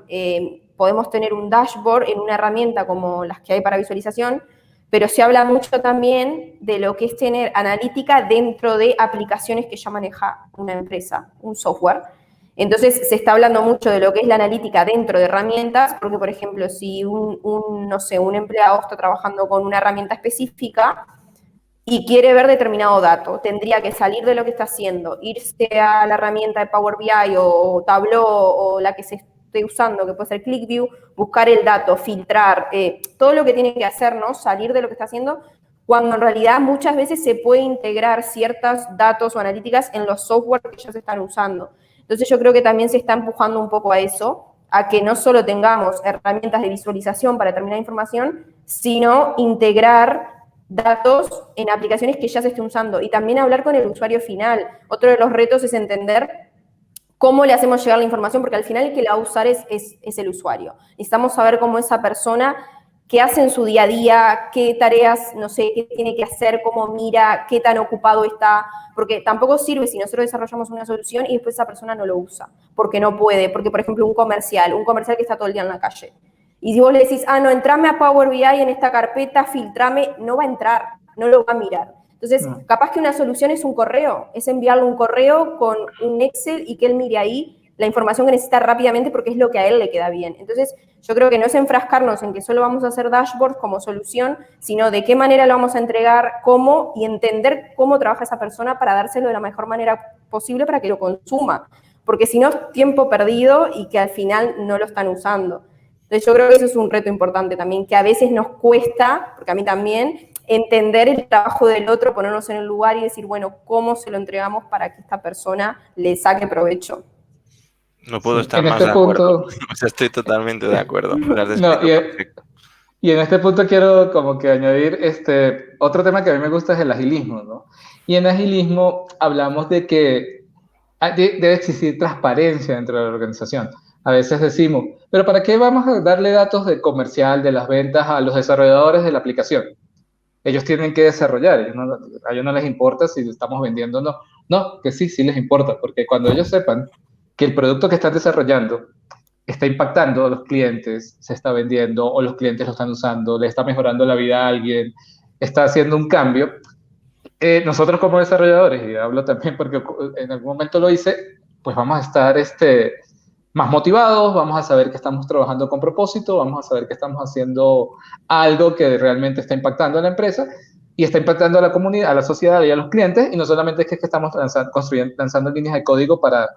podemos tener un dashboard en una herramienta como las que hay para visualización, pero se habla mucho también de lo que es tener analítica dentro de aplicaciones que ya maneja una empresa, un software. Entonces se está hablando mucho de lo que es la analítica dentro de herramientas, porque por ejemplo, si no sé, un empleado está trabajando con una herramienta específica y quiere ver determinado dato, tendría que salir de lo que está haciendo, irse a la herramienta de Power BI o Tableau o la que se esté usando, que puede ser ClickView, buscar el dato, filtrar, todo lo que tiene que hacer, ¿no? Salir de lo que está haciendo, cuando en realidad muchas veces se puede integrar ciertos datos o analíticas en los software que ya se están usando. Entonces yo creo que también se está empujando un poco a eso, a que no solo tengamos herramientas de visualización para determinar información, sino integrar datos en aplicaciones que ya se estén usando y también hablar con el usuario final. Otro de los retos es entender cómo le hacemos llegar la información, porque al final el que la va a usar es el usuario. Necesitamos saber cómo esa persona, qué hace en su día a día, qué tareas, no sé, qué tiene que hacer, cómo mira, qué tan ocupado está, porque tampoco sirve si nosotros desarrollamos una solución y después esa persona no lo usa, porque no puede, porque por ejemplo un comercial que está todo el día en la calle. Y si vos le decís, no, entrame a Power BI en esta carpeta, filtrame, no va a entrar, no lo va a mirar. Entonces, capaz que una solución es un correo, es enviarle un correo con un Excel y que él mire ahí la información que necesita rápidamente porque es lo que a él le queda bien. Entonces, yo creo que no es enfrascarnos en que solo vamos a hacer dashboards como solución, sino de qué manera lo vamos a entregar, cómo, y entender cómo trabaja esa persona para dárselo de la mejor manera posible para que lo consuma. Porque si no, es tiempo perdido y que al final no lo están usando. Entonces, yo creo que eso es un reto importante también, que a veces nos cuesta, porque a mí también, entender el trabajo del otro, ponernos en el lugar y decir, bueno, ¿cómo se lo entregamos para que esta persona le saque provecho? No puedo estar En más este de acuerdo. punto, O sea, estoy totalmente de acuerdo. Lo has no, descrito perfecto. y en este punto quiero como que añadir otro tema que a mí me gusta es el agilismo, ¿no? Y en agilismo hablamos de que debe existir transparencia dentro de la organización. A veces decimos, pero ¿para qué vamos a darle datos de comercial, de las ventas a los desarrolladores de la aplicación? Ellos tienen que desarrollar, a ellos no les importa si estamos vendiendo o no. No, que sí les importa, porque cuando ellos sepan que el producto que están desarrollando está impactando a los clientes, se está vendiendo o los clientes lo están usando, le está mejorando la vida a alguien, está haciendo un cambio, nosotros como desarrolladores, y hablo también porque en algún momento lo hice, pues vamos a estar más motivados, vamos a saber que estamos trabajando con propósito, vamos a saber que estamos haciendo algo que realmente está impactando a la empresa y está impactando a la comunidad, a la sociedad y a los clientes, y no solamente es que estamos lanzando líneas de código para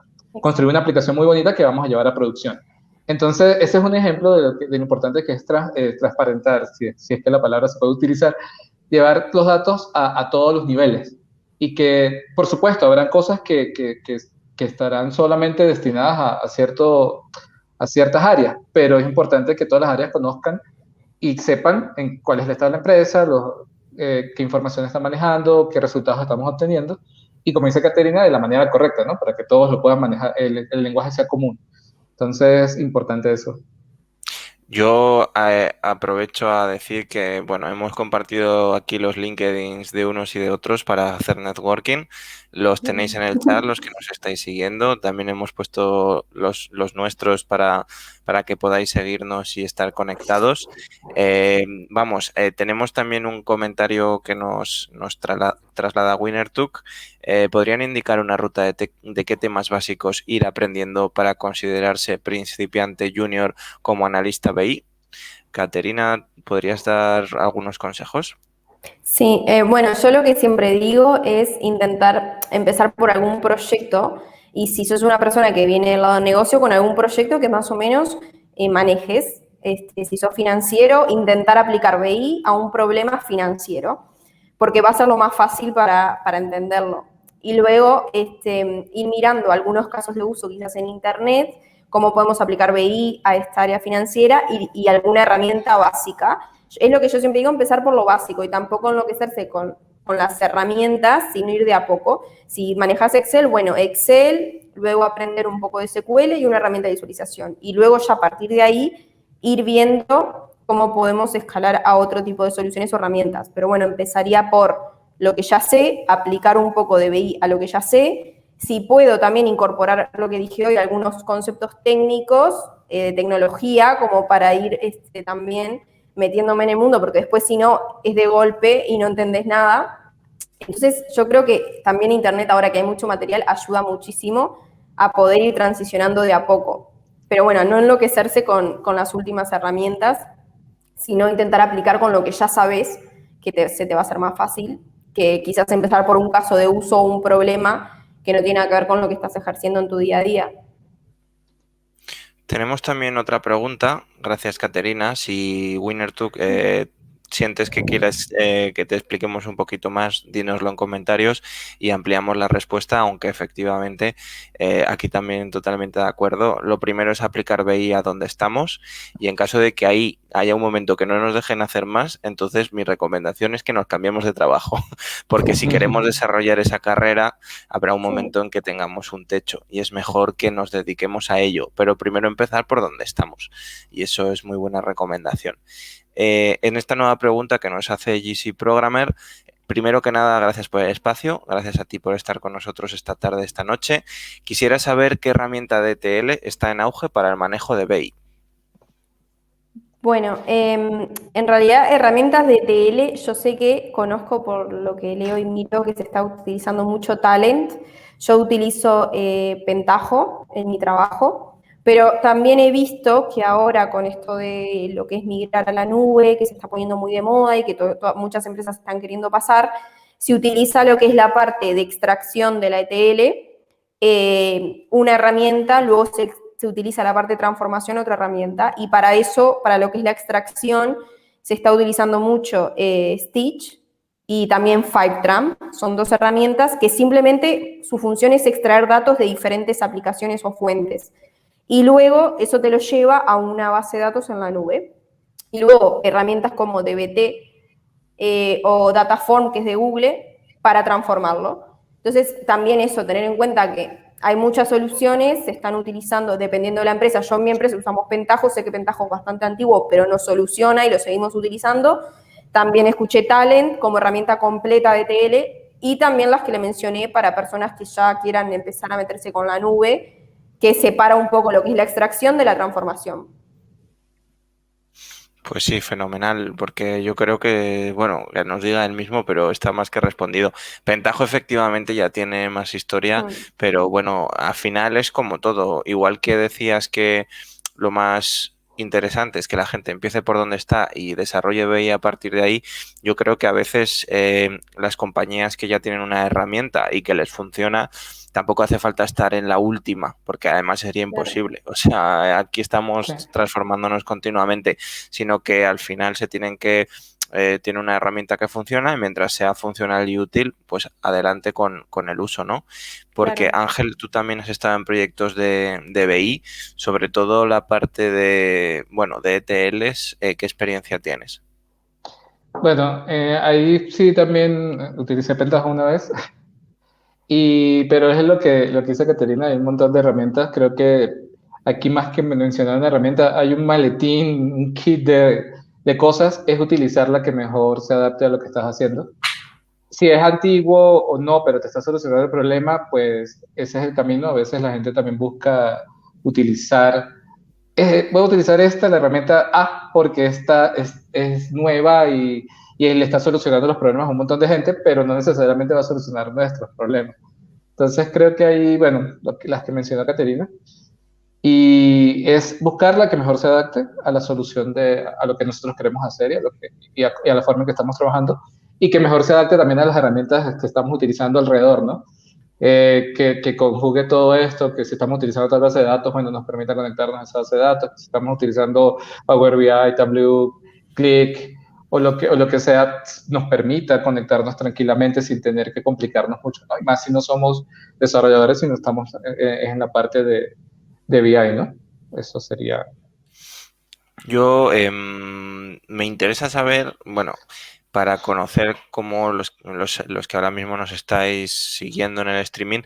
construir una aplicación muy bonita que vamos a llevar a producción. Entonces, ese es un ejemplo de lo importante que es transparentar, si es que la palabra se puede utilizar, llevar los datos a todos los niveles. Y que, por supuesto, habrán cosas que estarán solamente destinadas a ciertas áreas, pero es importante que todas las áreas conozcan y sepan en cuál es el estado de la empresa, qué información está manejando, qué resultados estamos obteniendo, y como dice Caterina, de la manera correcta, ¿no? Para que todos lo puedan manejar, el lenguaje sea común. Entonces, importante eso. Yo aprovecho a decir que, bueno, hemos compartido aquí los LinkedIns de unos y de otros para hacer networking. Los tenéis en el chat, los que nos estáis siguiendo. También hemos puesto los nuestros para que podáis seguirnos y estar conectados. Tenemos también un comentario que nos traslada Winnertuk. ¿Podrían indicar una ruta de qué temas básicos ir aprendiendo para considerarse principiante junior como analista BI? Caterina, ¿podrías dar algunos consejos? Sí, bueno, yo lo que siempre digo es intentar empezar por algún proyecto y si sos una persona que viene del lado de negocio, con algún proyecto que más o menos manejes si sos financiero, intentar aplicar BI a un problema financiero, porque va a ser lo más fácil para entenderlo. Y luego ir mirando algunos casos de uso quizás en internet, cómo podemos aplicar BI a esta área financiera y alguna herramienta básica. Es lo que yo siempre digo, empezar por lo básico y tampoco enloquecerse con las herramientas, sino ir de a poco. Si manejas Excel, bueno, Excel, luego aprender un poco de SQL y una herramienta de visualización. Y luego ya a partir de ahí ir viendo cómo podemos escalar a otro tipo de soluciones o herramientas. Pero bueno, empezaría por lo que ya sé, aplicar un poco de BI a lo que ya sé. Si puedo también incorporar lo que dije hoy, algunos conceptos técnicos de tecnología, como para ir también metiéndome en el mundo, porque después si no es de golpe y no entendés nada. Entonces yo creo que también Internet, ahora que hay mucho material, ayuda muchísimo a poder ir transicionando de a poco. Pero bueno, no enloquecerse con las últimas herramientas, sino intentar aplicar con lo que ya sabes, que se te va a hacer más fácil, que quizás empezar por un caso de uso o un problema que no tiene nada que ver con lo que estás ejerciendo en tu día a día. Tenemos también otra pregunta, gracias Caterina. Si WinnerTuk sientes que quieres que te expliquemos un poquito más, dínoslo en comentarios y ampliamos la respuesta, aunque efectivamente aquí también totalmente de acuerdo. Lo primero es aplicar BI a donde estamos y en caso de que ahí haya un momento que no nos dejen hacer más, entonces mi recomendación es que nos cambiemos de trabajo, porque si queremos desarrollar esa carrera habrá un momento en que tengamos un techo y es mejor que nos dediquemos a ello, pero primero empezar por donde estamos y eso es muy buena recomendación. En esta nueva pregunta que nos hace GC Programmer, primero que nada, gracias por el espacio, gracias a ti por estar con nosotros esta tarde, esta noche. Quisiera saber qué herramienta de ETL está en auge para el manejo de BI. Bueno, en realidad herramientas de ETL, yo sé que conozco por lo que leo y miro que se está utilizando mucho Talent. Yo utilizo Pentaho en mi trabajo. Pero también he visto que ahora con esto de lo que es migrar a la nube, que se está poniendo muy de moda y que muchas empresas están queriendo pasar, se utiliza lo que es la parte de extracción de la ETL, una herramienta, luego se utiliza la parte de transformación, otra herramienta, y para eso, para lo que es la extracción, se está utilizando mucho Stitch y también Fivetran. Son dos herramientas que simplemente su función es extraer datos de diferentes aplicaciones o fuentes. Y luego eso te lo lleva a una base de datos en la nube. Y luego herramientas como dbt o Dataform, que es de Google, para transformarlo. Entonces, también eso, tener en cuenta que hay muchas soluciones, se están utilizando dependiendo de la empresa. Yo en mi empresa usamos Pentaho, sé que Pentaho es bastante antiguo, pero no soluciona y lo seguimos utilizando. También escuché Talent como herramienta completa de ETL y también las que le mencioné para personas que ya quieran empezar a meterse con la nube, que separa un poco lo que es la extracción de la transformación. Pues sí, fenomenal, porque yo creo que, bueno, que nos diga él mismo, pero está más que respondido. Pentaho efectivamente ya tiene más historia, pero bueno, al final es como todo. Igual que decías que lo más interesante es que la gente empiece por donde está y desarrolle BI a partir de ahí. Yo creo que a veces las compañías que ya tienen una herramienta y que les funciona, tampoco hace falta estar en la última, porque además sería imposible. O sea, aquí estamos transformándonos continuamente, sino que al final se tienen que tiene una herramienta que funciona y mientras sea funcional y útil, pues adelante con el uso, ¿no? Porque Ángel, tú también has estado en proyectos de BI, sobre todo la parte de, bueno, de ETLs, ¿qué experiencia tienes? Bueno, ahí sí también utilicé Pentaho una vez, pero es lo que dice Caterina, hay un montón de herramientas, creo que aquí más que mencionar una herramienta, hay un maletín, un kit de cosas, es utilizar la que mejor se adapte a lo que estás haciendo. Si es antiguo o no, pero te está solucionando el problema, pues ese es el camino. A veces la gente también busca utilizar, voy a utilizar la herramienta A, porque esta es nueva y le está solucionando los problemas a un montón de gente, pero no necesariamente va a solucionar nuestros problemas. Entonces creo que hay, bueno, las que mencionó Caterina, y es buscar la que mejor se adapte a la solución a lo que nosotros queremos hacer y a la forma en que estamos trabajando y que mejor se adapte también a las herramientas que estamos utilizando alrededor, ¿no? que conjugue todo esto, que si estamos utilizando otra base de datos, bueno, nos permita conectarnos a esa base de datos, si estamos utilizando Power BI, Tableau, Click, o lo que sea, nos permita conectarnos tranquilamente sin tener que complicarnos mucho, ¿no? Y más si no somos desarrolladores, sino estamos en la parte de BI, ¿no? Eso sería. Yo me interesa saber, bueno, para conocer cómo los que ahora mismo nos estáis siguiendo en el streaming,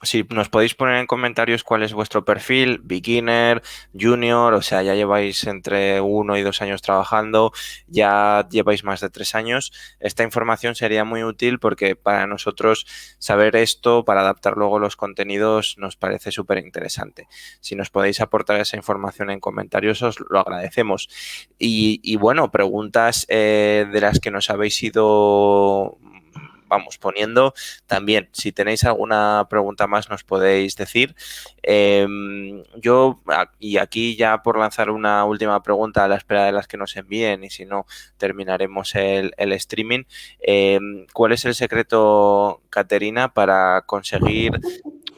si nos podéis poner en comentarios cuál es vuestro perfil, beginner, junior, o sea, ya lleváis entre 1 y 2 años trabajando, ya lleváis más de 3 años. Esta información sería muy útil porque para nosotros saber esto, para adaptar luego los contenidos, nos parece súper interesante. Si nos podéis aportar esa información en comentarios, os lo agradecemos. Y bueno, preguntas de las que nos habéis ido, vamos, poniendo. También, si tenéis alguna pregunta más, nos podéis decir. Y aquí ya por lanzar una última pregunta a la espera de las que nos envíen, y si no, terminaremos el streaming. ¿Cuál es el secreto, Caterina, para conseguir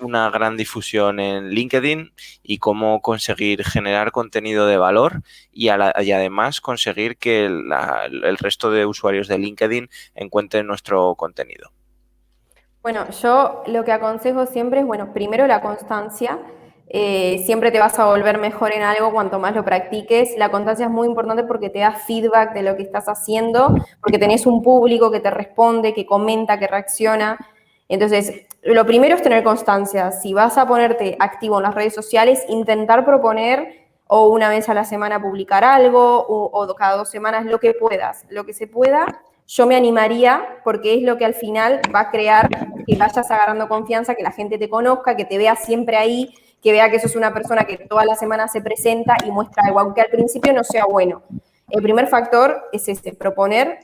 una gran difusión en LinkedIn y cómo conseguir generar contenido de valor y además conseguir que el resto de usuarios de LinkedIn encuentren nuestro contenido? Bueno, yo lo que aconsejo siempre es, bueno, primero la constancia. Siempre te vas a volver mejor en algo cuanto más lo practiques. La constancia es muy importante porque te da feedback de lo que estás haciendo, porque tenés un público que te responde, que comenta, que reacciona. Entonces, lo primero es tener constancia. Si vas a ponerte activo en las redes sociales, intentar proponer o una vez a la semana publicar algo o cada 2 semanas, lo que puedas, lo que se pueda. Yo me animaría porque es lo que al final va a crear que vayas agarrando confianza, que la gente te conozca, que te vea siempre ahí, que vea que sos una persona que toda la semana se presenta y muestra algo, aunque al principio no sea bueno. El primer factor es proponer,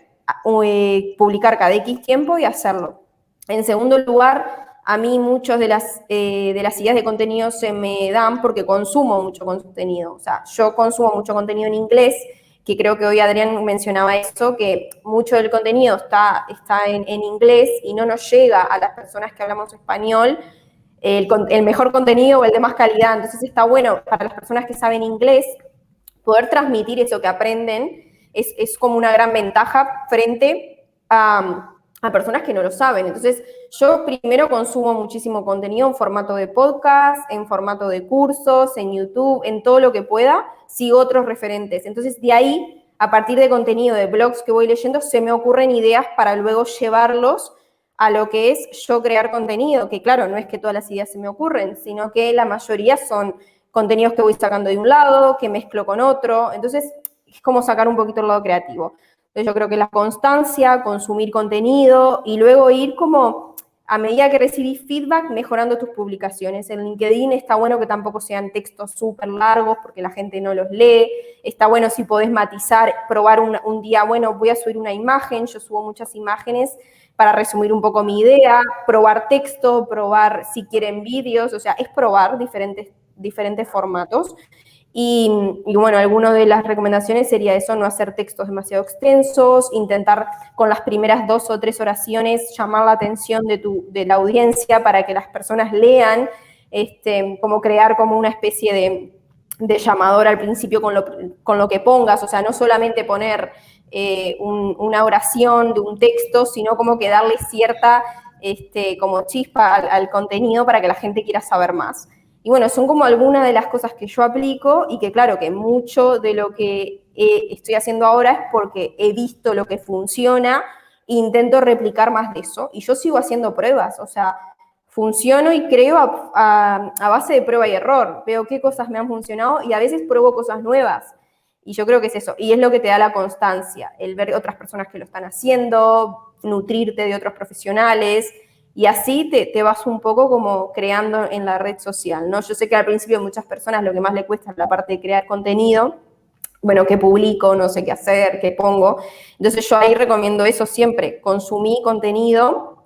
publicar cada X tiempo y hacerlo. En segundo lugar, a mí muchas de las ideas de contenido se me dan porque consumo mucho contenido. O sea, yo consumo mucho contenido en inglés, que creo que hoy Adrián mencionaba eso, que mucho del contenido está en inglés y no nos llega a las personas que hablamos español el mejor contenido o el de más calidad. Entonces está bueno para las personas que saben inglés poder transmitir eso que aprenden, es como una gran ventaja frente a personas que no lo saben. Entonces, yo primero consumo muchísimo contenido en formato de podcast, en formato de cursos, en YouTube, en todo lo que pueda, sigo otros referentes. Entonces, de ahí, a partir de contenido de blogs que voy leyendo, se me ocurren ideas para luego llevarlos a lo que es yo crear contenido, que claro, no es que todas las ideas se me ocurren, sino que la mayoría son contenidos que voy sacando de un lado, que mezclo con otro. Entonces, es como sacar un poquito el lado creativo. Entonces, yo creo que la constancia, consumir contenido y luego ir como a medida que recibís feedback, mejorando tus publicaciones. En LinkedIn está bueno que tampoco sean textos súper largos porque la gente no los lee. Está bueno si podés matizar, probar un día, bueno, voy a subir una imagen, yo subo muchas imágenes para resumir un poco mi idea, probar texto, probar si quieren vídeos, o sea, es probar diferentes formatos. Y bueno, alguna de las recomendaciones sería eso, no hacer textos demasiado extensos, intentar con las primeras 2 o 3 oraciones llamar la atención de la audiencia para que las personas lean, como crear como una especie de llamador al principio con lo que pongas, o sea, no solamente poner una oración de un texto, sino como que darle cierta como chispa al contenido para que la gente quiera saber más. Y bueno, son como algunas de las cosas que yo aplico y que claro, que mucho de lo que estoy haciendo ahora es porque he visto lo que funciona e intento replicar más de eso. Y yo sigo haciendo pruebas, o sea, funciono y creo a base de prueba y error. Veo qué cosas me han funcionado y a veces pruebo cosas nuevas. Y yo creo que es eso. Y es lo que te da la constancia, el ver otras personas que lo están haciendo, nutrirte de otros profesionales. Y así te vas un poco como creando en la red social, ¿no? Yo sé que al principio a muchas personas lo que más le cuesta es la parte de crear contenido, bueno, qué publico, no sé qué hacer, qué pongo. Entonces yo ahí recomiendo eso siempre, consumí contenido,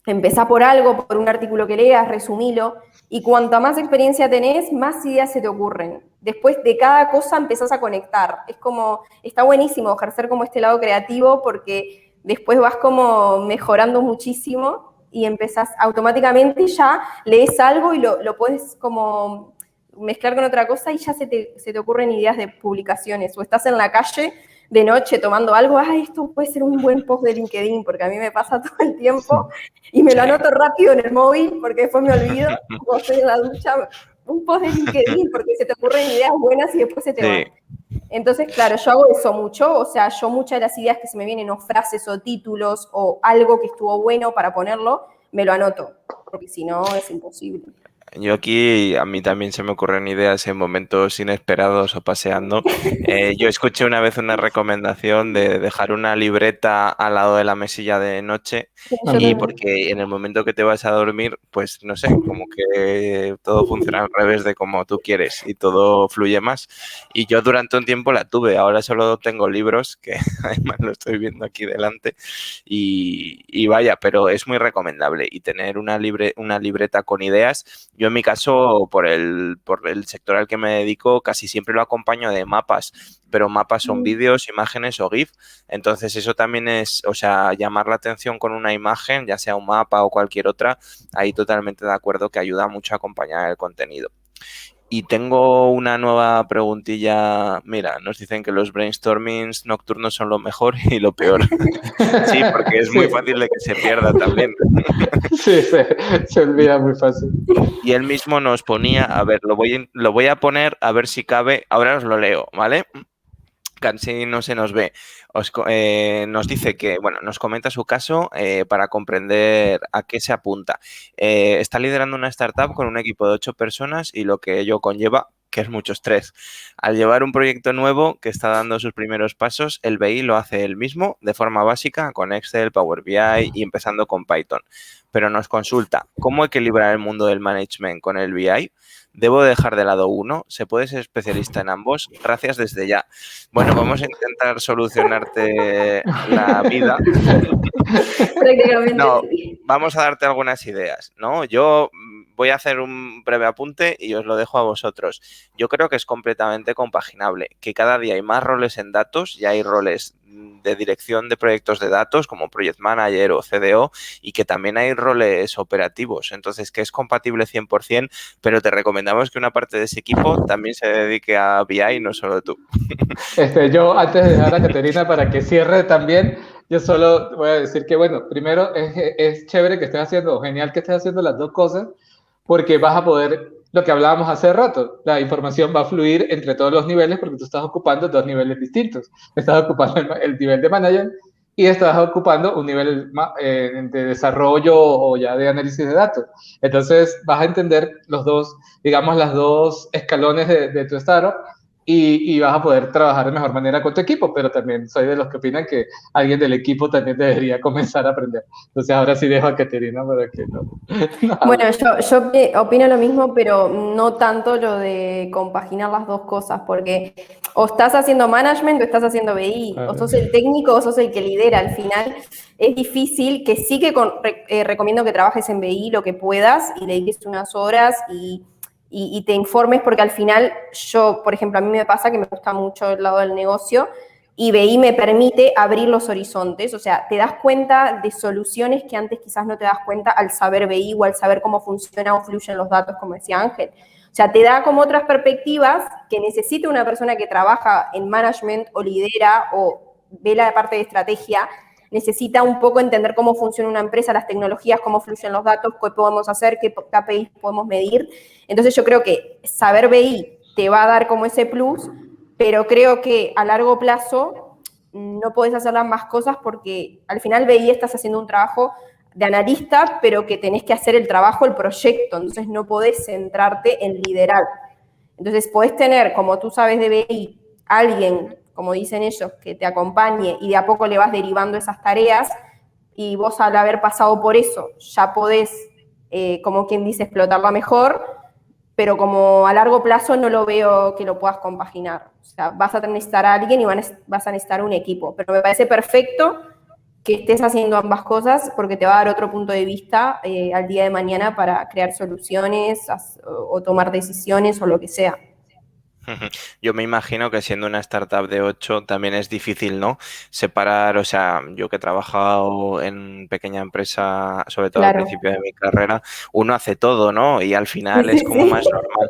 empezá por algo, por un artículo que leas, resumilo, y cuanta más experiencia tenés, más ideas se te ocurren. Después de cada cosa empezás a conectar. Es como, está buenísimo ejercer como este lado creativo porque después vas como mejorando muchísimo. y empezás automáticamente, ya lees algo y lo puedes como mezclar con otra cosa y ya se te ocurren ideas de publicaciones. O estás en la calle de noche tomando algo, esto puede ser un buen post de LinkedIn, porque a mí me pasa todo el tiempo y me lo anoto rápido en el móvil porque después me olvido, cuando estoy en la ducha, un post de LinkedIn porque se te ocurren ideas buenas y después se te van. Entonces, claro, yo hago eso mucho, o sea, yo muchas de las ideas que se me vienen, o frases o títulos o algo que estuvo bueno para ponerlo, me lo anoto, porque si no es imposible. Yo aquí, a mí también se me ocurren ideas en momentos inesperados o paseando. Yo escuché una vez una recomendación de dejar una libreta al lado de la mesilla de noche y porque en el momento que te vas a dormir, pues no sé, como que todo funciona al revés de como tú quieres y todo fluye más. Y yo durante un tiempo la tuve, ahora solo tengo libros, que además lo estoy viendo aquí delante, y vaya, pero es muy recomendable. Y tener una libreta con ideas. Yo en mi caso, por el sector al que me dedico, casi siempre lo acompaño de mapas, pero mapas son vídeos, imágenes o GIF. Entonces eso también es, o sea, llamar la atención con una imagen, ya sea un mapa o cualquier otra, ahí totalmente de acuerdo que ayuda mucho a acompañar el contenido. Y tengo una nueva preguntilla. Mira, nos dicen que los brainstormings nocturnos son lo mejor y lo peor. Sí, porque es muy fácil de que se pierda también. Sí, se olvida muy fácil. Y él mismo nos ponía, a ver, lo voy a poner a ver si cabe, ahora os lo leo, ¿vale? Casi no se nos ve. Nos dice que, bueno, nos comenta su caso para comprender a qué se apunta. Está liderando una startup con un equipo de 8 personas y lo que ello conlleva, que es mucho estrés. Al llevar un proyecto nuevo que está dando sus primeros pasos, el BI lo hace él mismo de forma básica con Excel, Power BI y empezando con Python. Pero nos consulta, ¿cómo equilibrar el mundo del management con el BI? ¿Debo dejar de lado uno? ¿Se puede ser especialista en ambos? Gracias desde ya. Bueno, vamos a intentar solucionarte la vida. Prácticamente. No, Sí. vamos a darte algunas ideas, ¿no? Yo voy a hacer un breve apunte y os lo dejo a vosotros. Yo creo que es completamente compaginable, que cada día hay más roles en datos, ya hay roles de dirección de proyectos de datos como Project Manager o CDO y que también hay roles operativos. Entonces, que es compatible 100%, pero te recomendamos que una parte de ese equipo también se dedique a BI, no solo tú. Yo, antes de dejar a Caterina para que cierre también, yo solo voy a decir que, bueno, primero es chévere que estés haciendo, genial que estés haciendo las dos cosas, porque vas a poder, lo que hablábamos hace rato, la información va a fluir entre todos los niveles porque tú estás ocupando dos niveles distintos. Estás ocupando el nivel de manager y estás ocupando un nivel de desarrollo o ya de análisis de datos. Entonces vas a entender los dos, digamos, las dos escalones de tu startup y vas a poder trabajar de mejor manera con tu equipo, pero también soy de los que opinan que alguien del equipo también debería comenzar a aprender. Entonces ahora sí dejo a Caterina para que no bueno, yo opino lo mismo, pero no tanto lo de compaginar las dos cosas, porque o estás haciendo management o estás haciendo BI, o sos el técnico o sos el que lidera. Al final es difícil, que sí que recomiendo que trabajes en BI lo que puedas y le dediques unas horas y te informes, porque al final yo, por ejemplo, a mí me pasa que me gusta mucho el lado del negocio y BI me permite abrir los horizontes, o sea, te das cuenta de soluciones que antes quizás no te das cuenta al saber BI o al saber cómo funciona o fluyen los datos, como decía Ángel. O sea, te da como otras perspectivas que necesita una persona que trabaja en management o lidera o ve la parte de estrategia, necesita un poco entender cómo funciona una empresa, las tecnologías, cómo fluyen los datos, qué podemos hacer, qué KPIs podemos medir. Entonces yo creo que saber BI te va a dar como ese plus, pero creo que a largo plazo no podés hacer las más cosas porque al final BI estás haciendo un trabajo de analista, pero que tenés que hacer el trabajo, el proyecto, entonces no podés centrarte en liderar. Entonces podés tener, como tú sabes de BI, alguien, como dicen ellos, que te acompañe y de a poco le vas derivando esas tareas y vos al haber pasado por eso ya podés, como quien dice, explotarla mejor, pero como a largo plazo no lo veo que lo puedas compaginar. O sea, vas a necesitar a alguien y vas a necesitar un equipo. Pero me parece perfecto que estés haciendo ambas cosas porque te va a dar otro punto de vista al día de mañana para crear soluciones o tomar decisiones o lo que sea. Ujú. Yo me imagino que siendo una startup de 8 también es difícil, ¿no? Separar, o sea, yo que he trabajado en pequeña empresa, sobre todo al Claro. principio de mi carrera, uno hace todo, ¿no? Y al Sí, final es sí, como sí. más normal.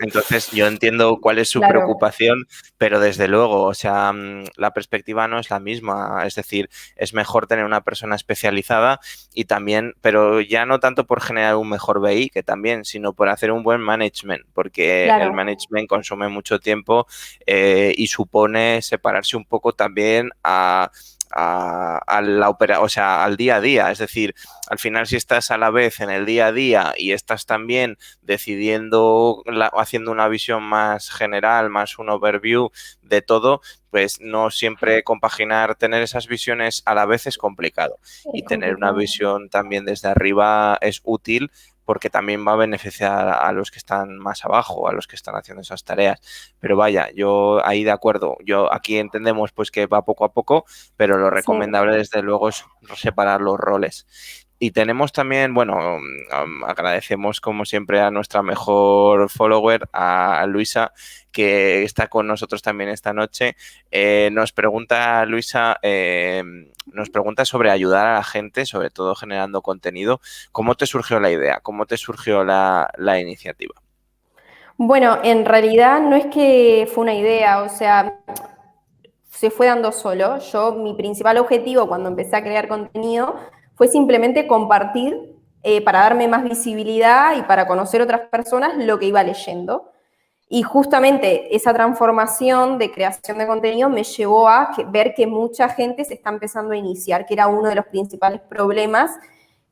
Entonces, yo entiendo cuál es su Claro, preocupación, pero desde luego, o sea, la perspectiva no es la misma. Es decir, es mejor tener una persona especializada y también, pero ya no tanto por generar un mejor BI, que también, sino por hacer un buen management, porque el claro. management consume mucho tiempo y supone separarse un poco también a la o sea, al día a día. Es decir, al final si estás a la vez en el día a día y estás también decidiendo, haciendo una visión más general, más un overview de todo, pues no siempre compaginar, tener esas visiones a la vez es complicado. Y Es tener una complicado. visión también desde arriba es útil porque también va a beneficiar a los que están más abajo, a los que están haciendo esas tareas. Pero vaya, yo ahí de acuerdo. Yo aquí entendemos pues que va poco a poco, pero lo Sí. recomendable desde luego es separar los roles. Y tenemos también, bueno, agradecemos como siempre a nuestra mejor follower, a Luisa, que está con nosotros también esta noche. Nos pregunta, Luisa, nos pregunta sobre ayudar a la gente, sobre todo generando contenido. ¿Cómo te surgió la idea? ¿Cómo te surgió la iniciativa? Bueno, en realidad no es que fue una idea, o sea, se fue dando solo. Mi principal objetivo cuando empecé a crear contenido fue simplemente compartir para darme más visibilidad y para conocer otras personas lo que iba leyendo. Y justamente esa transformación de creación de contenido me llevó a ver que mucha gente se está empezando a iniciar, que era uno de los principales problemas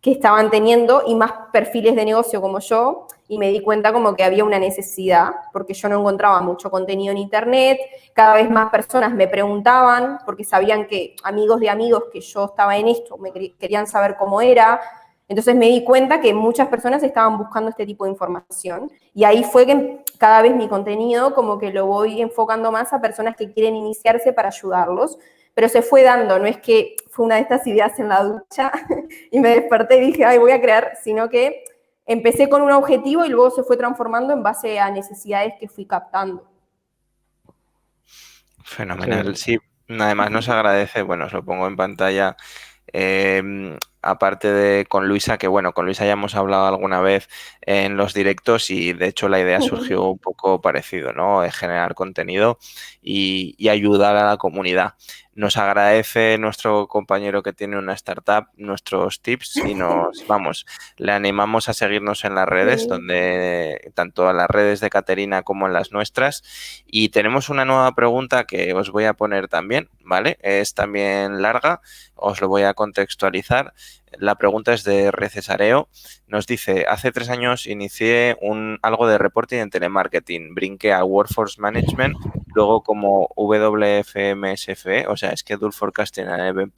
que estaban teniendo y más perfiles de negocio como yo, y me di cuenta como que había una necesidad, porque yo no encontraba mucho contenido en internet, cada vez más personas me preguntaban, porque sabían que amigos de amigos que yo estaba en esto, querían saber cómo era, entonces me di cuenta que muchas personas estaban buscando este tipo de información y ahí fue que cada vez mi contenido como que lo voy enfocando más a personas que quieren iniciarse para ayudarlos, pero se fue dando, no es que fue una de estas ideas en la ducha y me desperté y dije, ay, voy a crear, sino que empecé con un objetivo y luego se fue transformando en base a necesidades que fui captando. Fenomenal, Chévere. sí. Además nos agradece, bueno, os lo pongo en pantalla. Aparte de con Luisa, que bueno, con Luisa ya hemos hablado alguna vez en los directos y de hecho la idea surgió un poco parecido, ¿no? De generar contenido y ayudar a la comunidad. Nos agradece nuestro compañero que tiene una startup nuestros tips y vamos, le animamos a seguirnos en las redes, Sí. donde tanto en las redes de Caterina como en las nuestras. Y tenemos una nueva pregunta que os voy a poner también, ¿vale? Es también larga, os lo voy a contextualizar. La pregunta es de Recesareo. Nos dice, hace 3 años inicié algo de reporting en telemarketing, brinqué a Workforce Management, luego como WFMSFE, o sea, Schedule Forecasting and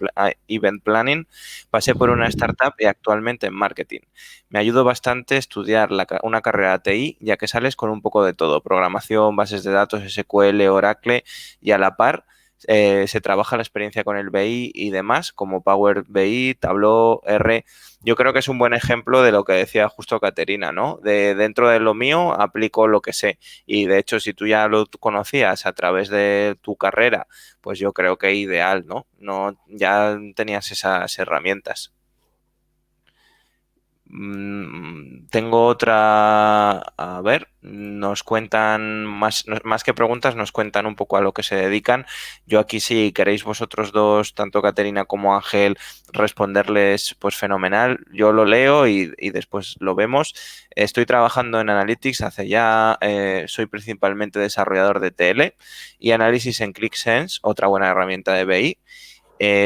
Event Planning, pasé por una startup y actualmente en marketing. Me ayudó bastante estudiar una carrera TI, ya que sales con un poco de todo, programación, bases de datos, SQL, Oracle, y a la par se trabaja la experiencia con el BI y demás, como Power BI, Tableau, R. Yo creo que es un buen ejemplo de lo que decía justo Caterina, ¿no? De dentro de lo mío aplico lo que sé. Y de hecho, si tú ya lo conocías a través de tu carrera, pues yo creo que ideal, ¿no? No, ya tenías esas herramientas. Tengo otra, a ver, nos cuentan más que preguntas, nos cuentan un poco a lo que se dedican. Yo aquí si queréis vosotros dos, tanto Caterina como Ángel, responderles, pues fenomenal. Yo lo leo y después lo vemos. Estoy trabajando en Analytics hace ya, soy principalmente desarrollador de TL y análisis en ClickSense, otra buena herramienta de BI.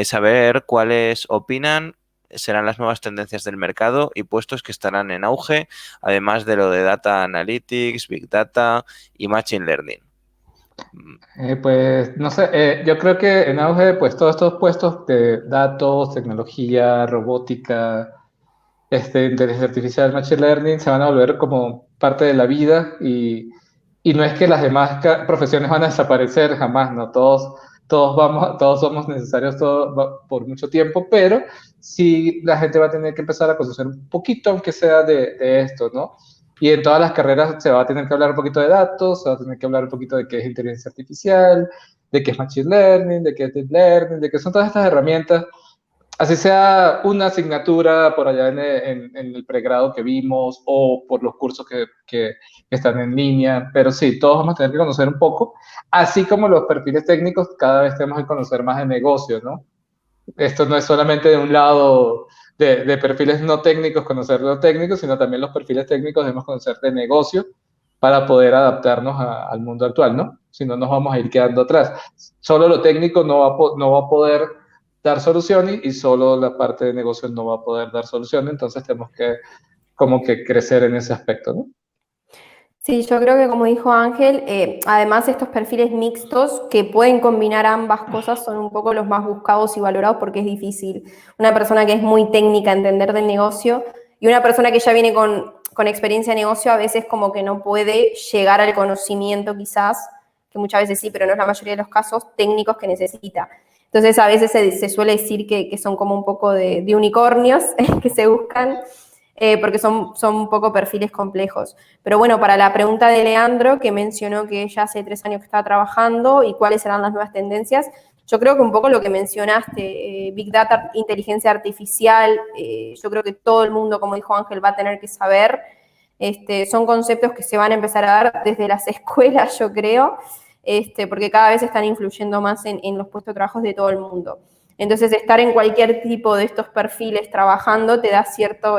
Saber cuáles opinan serán las nuevas tendencias del mercado y puestos que estarán en auge, además de lo de Data Analytics, Big Data y Machine Learning. Pues no sé, yo creo que en auge, pues todos estos puestos de datos, tecnología, robótica, inteligencia artificial, machine learning, se van a volver como parte de la vida y no es que las demás profesiones van a desaparecer jamás, ¿no? Todos somos necesarios por mucho tiempo, pero sí la gente va a tener que empezar a conocer un poquito, aunque sea de esto, ¿no? Y en todas las carreras se va a tener que hablar un poquito de datos, se va a tener que hablar un poquito de qué es inteligencia artificial, de qué es machine learning, de qué es deep learning, de qué son todas estas herramientas. Así sea una asignatura por allá en el pregrado que vimos o por los cursos que están en línea, pero sí, todos vamos a tener que conocer un poco, así como los perfiles técnicos, cada vez tenemos que conocer más de negocios, ¿no? Esto no es solamente de un lado de perfiles no técnicos, conocer lo técnico, sino también los perfiles técnicos debemos conocer de negocio para poder adaptarnos al mundo actual, ¿no? Si no, nos vamos a ir quedando atrás. Solo lo técnico no va a poder dar soluciones y solo la parte de negocio no va a poder dar soluciones, entonces tenemos que como que crecer en ese aspecto, ¿no? Sí, yo creo que como dijo Ángel, además estos perfiles mixtos que pueden combinar ambas cosas son un poco los más buscados y valorados porque es difícil. Una persona que es muy técnica, entender del negocio, y una persona que ya viene con experiencia de negocio a veces como que no puede llegar al conocimiento quizás, que muchas veces sí, pero no es la mayoría de los casos, técnicos que necesita. Entonces a veces se suele decir que son como un poco de unicornios que se buscan porque son un poco perfiles complejos. Pero bueno, para la pregunta de Leandro, que mencionó que ya hace 3 años que está trabajando y cuáles serán las nuevas tendencias, yo creo que un poco lo que mencionaste, Big Data, inteligencia artificial, yo creo que todo el mundo, como dijo Ángel, va a tener que saber. Son conceptos que se van a empezar a dar desde las escuelas, yo creo, porque cada vez están influyendo más en los puestos de trabajo de todo el mundo. Entonces, estar en cualquier tipo de estos perfiles trabajando te da cierto,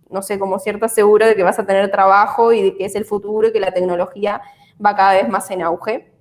no sé, como cierto seguro de que vas a tener trabajo y de que es el futuro y que la tecnología va cada vez más en auge.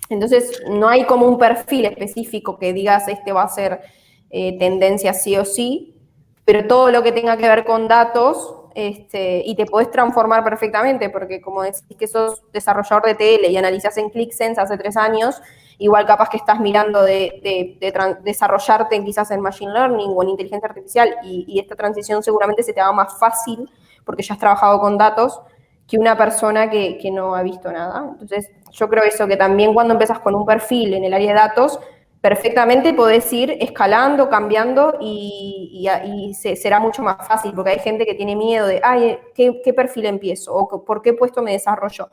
Entonces, no hay como un perfil específico que digas este va a ser tendencia sí o sí, pero todo lo que tenga que ver con datos y te podés transformar perfectamente, porque como decís que sos desarrollador de TL y analizás en ClickSense hace 3 años, igual capaz que estás mirando de desarrollarte quizás en Machine Learning o en inteligencia artificial y esta transición seguramente se te haga más fácil porque ya has trabajado con datos que una persona que no ha visto nada. Entonces, yo creo eso, que también cuando empezás con un perfil en el área de datos, perfectamente podés ir escalando, cambiando y será mucho más fácil, porque hay gente que tiene miedo de, ay, ¿qué perfil empiezo? O ¿por qué puesto me desarrollo?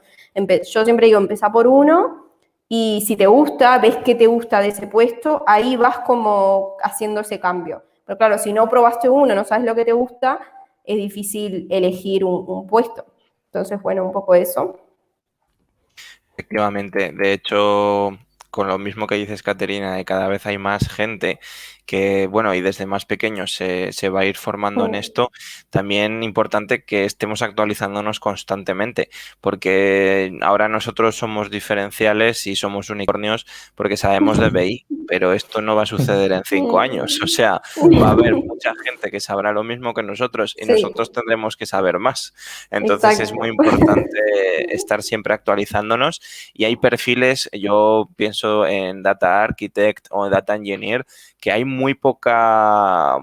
Yo siempre digo, empezá por uno y si te gusta, ves qué te gusta de ese puesto, ahí vas como haciendo ese cambio. Pero claro, si no probaste uno, no sabes lo que te gusta, es difícil elegir un puesto. Entonces, bueno, un poco eso. Efectivamente, de hecho, con lo mismo que dices, Caterina, cada vez hay más gente que, bueno, y desde más pequeños se va a ir formando en esto, también importante que estemos actualizándonos constantemente, porque ahora nosotros somos diferenciales y somos unicornios porque sabemos de BI, pero esto no va a suceder en 5 años, o sea, va a haber mucha gente que sabrá lo mismo que nosotros y Sí, nosotros tendremos que saber más. Entonces es exacto. muy importante estar siempre actualizándonos y hay perfiles, yo pienso en Data Architect o Data Engineer, que hay muy poca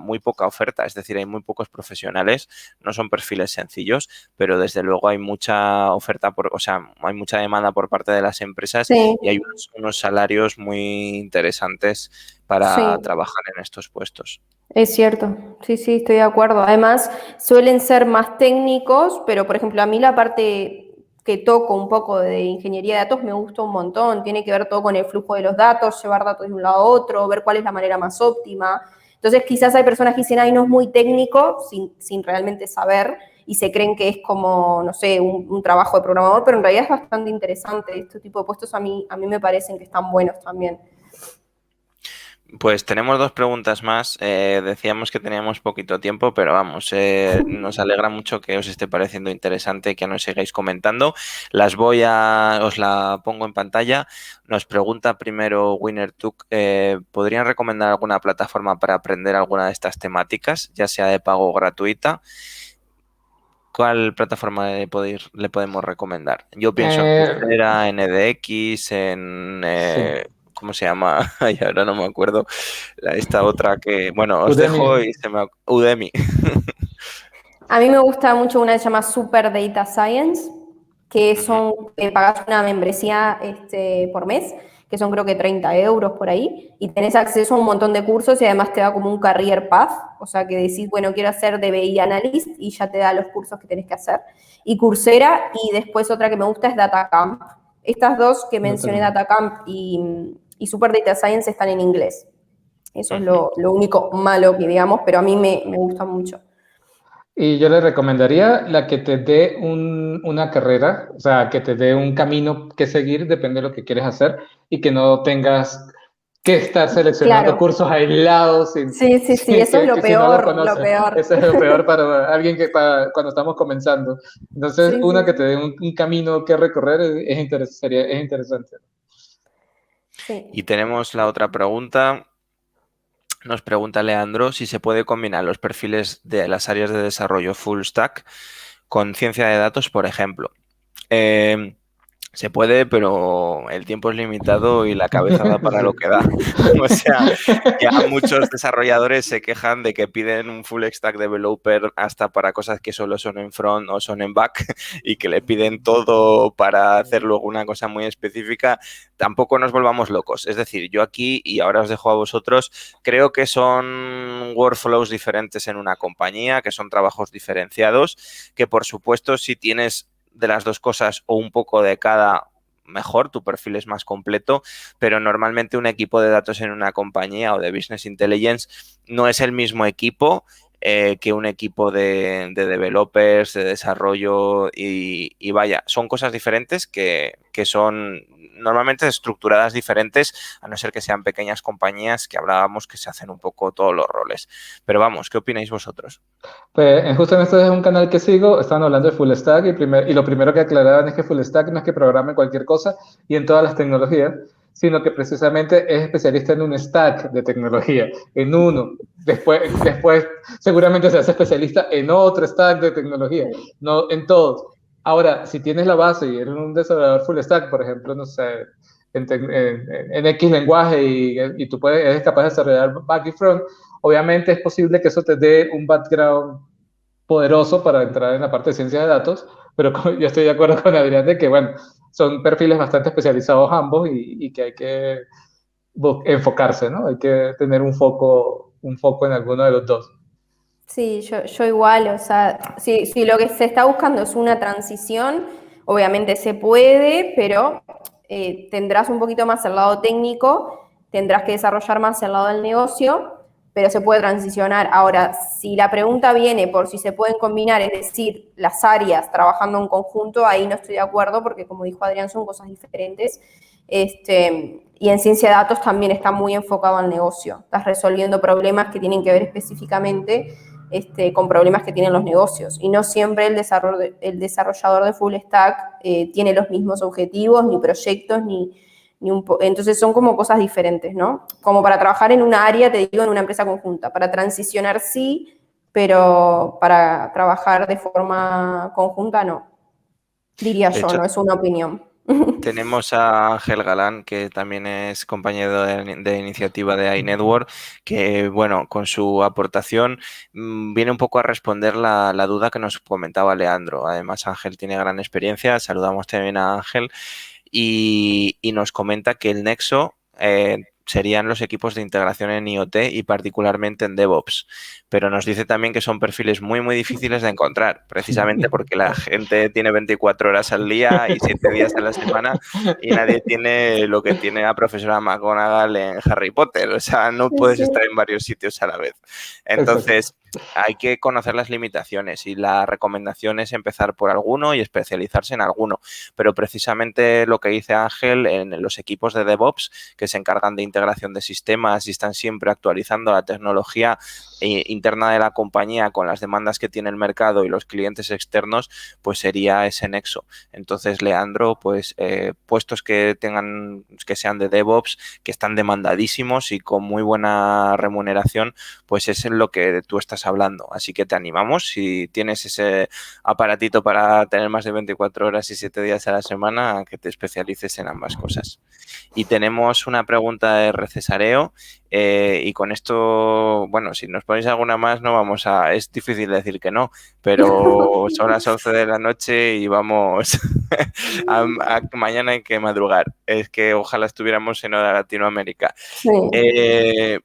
oferta, es decir, hay muy pocos profesionales, no son perfiles sencillos, pero desde luego hay mucha oferta, o sea, hay mucha demanda por parte de las empresas Sí, y hay unos salarios muy interesantes para sí. trabajar en estos puestos. Es cierto, sí, sí, estoy de acuerdo. Además, suelen ser más técnicos, pero por ejemplo, a mí la parte que toco un poco de ingeniería de datos me gusta un montón. Tiene que ver todo con el flujo de los datos, llevar datos de un lado a otro, ver cuál es la manera más óptima. Entonces, quizás hay personas que dicen, ay, no es muy técnico, sin realmente saber, y se creen que es como, no sé, un trabajo de programador, pero en realidad es bastante interesante. Este tipo de puestos a mí me parecen que están buenos también. Pues tenemos 2 preguntas más. Decíamos que teníamos poquito tiempo, pero vamos, nos alegra mucho que os esté pareciendo interesante que nos sigáis comentando. Os la pongo en pantalla. Nos pregunta primero WinnerTuk, ¿podrían recomendar alguna plataforma para aprender alguna de estas temáticas, ya sea de pago o gratuita? ¿Cuál plataforma le podemos recomendar? Yo pienso en Coursera, en edX, en... Sí. ¿cómo se llama? Ay, ahora no me acuerdo. Esta otra que... Bueno, os Udemy. dejo y Udemy. A mí me gusta mucho una que se llama Super Data Science, que son, pagas una membresía por mes, que son creo que 30 euros por ahí, y tenés acceso a un montón de cursos y además te da como un career path, o sea que decís, bueno, quiero hacer DBI Analyst y ya te da los cursos que tenés que hacer. Y Coursera, y después otra que me gusta es DataCamp. Estas dos que mencioné, DataCamp y Super Data Science, están en inglés. Eso es lo único malo que digamos, pero a mí me gusta mucho. Y yo le recomendaría la que te dé una carrera, o sea, que te dé un camino que seguir, depende de lo que quieres hacer, y que no tengas que estar seleccionando cursos aislados sí, eso es lo si no lo peor, conoces. lo peor. Eso es lo peor para alguien cuando estamos comenzando. Entonces, que te dé un camino que recorrer es interesante. Sí. Y tenemos la otra pregunta. Nos pregunta Leandro si se puede combinar los perfiles de las áreas de desarrollo full stack con ciencia de datos, por ejemplo. Se puede, pero el tiempo es limitado y la cabeza da para lo que da. O sea, ya muchos desarrolladores se quejan de que piden un full stack developer hasta para cosas que solo son en front o son en back y que le piden todo para hacer luego una cosa muy específica. Tampoco nos volvamos locos. Es decir, yo aquí, y ahora os dejo a vosotros, creo que son workflows diferentes en una compañía, que son trabajos diferenciados, que por supuesto si tienes de las dos cosas o un poco de cada, mejor, tu perfil es más completo, pero normalmente un equipo de datos en una compañía o de Business Intelligence no es el mismo equipo que un equipo de developers, de desarrollo y vaya, son cosas diferentes que son normalmente estructuradas diferentes, a no ser que sean pequeñas compañías que hablábamos que se hacen un poco todos los roles. Pero vamos, ¿qué opináis vosotros? Pues justamente este es un canal que sigo, están hablando de Full Stack y lo primero que aclaraban es que Full Stack no es que programe cualquier cosa y en todas las tecnologías, sino que precisamente es especialista en un stack de tecnología, en uno. Después seguramente se hace especialista en otro stack de tecnología, no en todos. Ahora, si tienes la base y eres un desarrollador Full Stack, por ejemplo, no sé, en X lenguaje y tú eres capaz de desarrollar back y front, obviamente es posible que eso te dé un background poderoso para entrar en la parte de ciencia de datos, pero yo estoy de acuerdo con Adrián de que, bueno, son perfiles bastante especializados ambos y que hay que enfocarse, ¿no? Hay que tener un foco en alguno de los dos. Sí, yo igual, o sea, si lo que se está buscando es una transición, obviamente se puede, pero tendrás un poquito más el lado técnico, tendrás que desarrollar más el lado del negocio, pero se puede transicionar. Ahora, si la pregunta viene por si se pueden combinar, es decir, las áreas trabajando en conjunto, ahí no estoy de acuerdo, porque como dijo Adrián, son cosas diferentes. Y en ciencia de datos también está muy enfocado al negocio. Estás resolviendo problemas que tienen que ver específicamente con problemas que tienen los negocios. Y no siempre el desarrollador de full stack tiene los mismos objetivos, ni proyectos, entonces son como cosas diferentes, ¿no? Como para trabajar en una área, te digo, en una empresa conjunta. Para transicionar sí, pero para trabajar de forma conjunta no. Diría yo, no es una opinión. Tenemos a Ángel Galán, que también es compañero de iniciativa de iNetwork, que, bueno, con su aportación viene un poco a responder la duda que nos comentaba Leandro. Además, Ángel tiene gran experiencia. Saludamos también a Ángel y nos comenta que el nexo serían los equipos de integración en IoT y particularmente en DevOps. Pero nos dice también que son perfiles muy, muy difíciles de encontrar, precisamente porque la gente tiene 24 horas al día y 7 días a la semana y nadie tiene lo que tiene la profesora McGonagall en Harry Potter. O sea, no puedes estar en varios sitios a la vez. Entonces, hay que conocer las limitaciones y la recomendación es empezar por alguno y especializarse en alguno. Pero precisamente lo que dice Ángel, en los equipos de DevOps que se encargan de integración de sistemas y están siempre actualizando la tecnología interna de la compañía con las demandas que tiene el mercado y los clientes externos, pues sería ese nexo. Entonces, Leandro, pues puestos que sean de DevOps, que están demandadísimos y con muy buena remuneración, pues es en lo que tú estás estamos hablando. Así que te animamos, si tienes ese aparatito para tener más de 24 horas y 7 días a la semana, a que te especialices en ambas cosas. Y tenemos una pregunta de Recesareo y con esto, bueno, si nos ponéis alguna más, no vamos a... Es difícil decir que no, pero son las 11 de la noche y vamos... mañana hay que madrugar. Es que ojalá estuviéramos en hora Latinoamérica. Sí.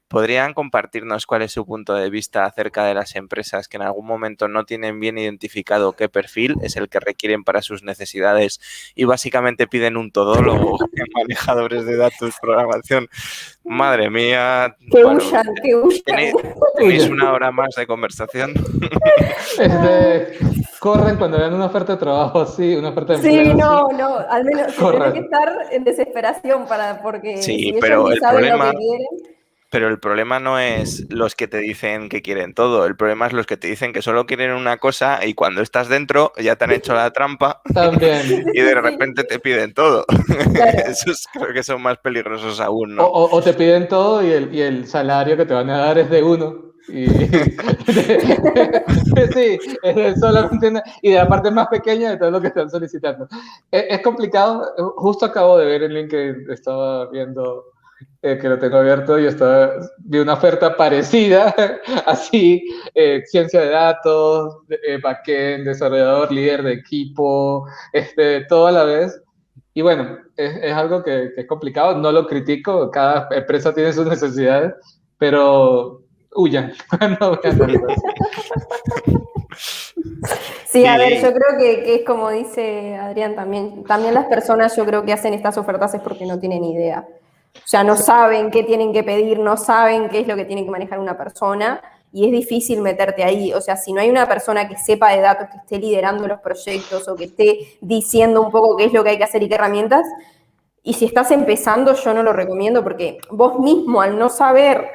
¿Podrían compartirnos cuál es su punto de vista acerca de las empresas que en algún momento no tienen bien identificado qué perfil es el que requieren para sus necesidades y básicamente piden un todólogo, manejadores de datos, programación? Madre mía. Que huyan, que huyan. ¿Tenéis una hora más de conversación? Corren cuando vean una oferta de trabajo así, una oferta de empleo. Sí, no, así. no, al menos tiene que estar en desesperación porque sí, si pero ellos ni saben lo que quieren. Pero el problema no es los que te dicen que quieren todo, el problema es los que te dicen que solo quieren una cosa y cuando estás dentro ya te han hecho la trampa. También. Y de repente te piden todo. Claro. Esos creo que son más peligrosos aún, ¿no? O te piden todo y el salario que te van a dar es de uno. Y sí, es solamente y de la parte más pequeña de todo lo que están solicitando. Es complicado. Justo acabo de ver el link que estaba viendo, que lo tengo abierto, y vi una oferta parecida, así, ciencia de datos, backend, desarrollador, líder de equipo, todo a la vez. Y bueno, es algo que es complicado, no lo critico, cada empresa tiene sus necesidades, pero huyan. No vean algo así. Sí, a ver, yo creo que es como dice Adrián también las personas yo creo que hacen estas ofertas es porque no tienen idea. O sea, no saben qué tienen que pedir, no saben qué es lo que tiene que manejar una persona y es difícil meterte ahí. O sea, si no hay una persona que sepa de datos, que esté liderando los proyectos o que esté diciendo un poco qué es lo que hay que hacer y qué herramientas, y si estás empezando yo no lo recomiendo porque vos mismo al no saber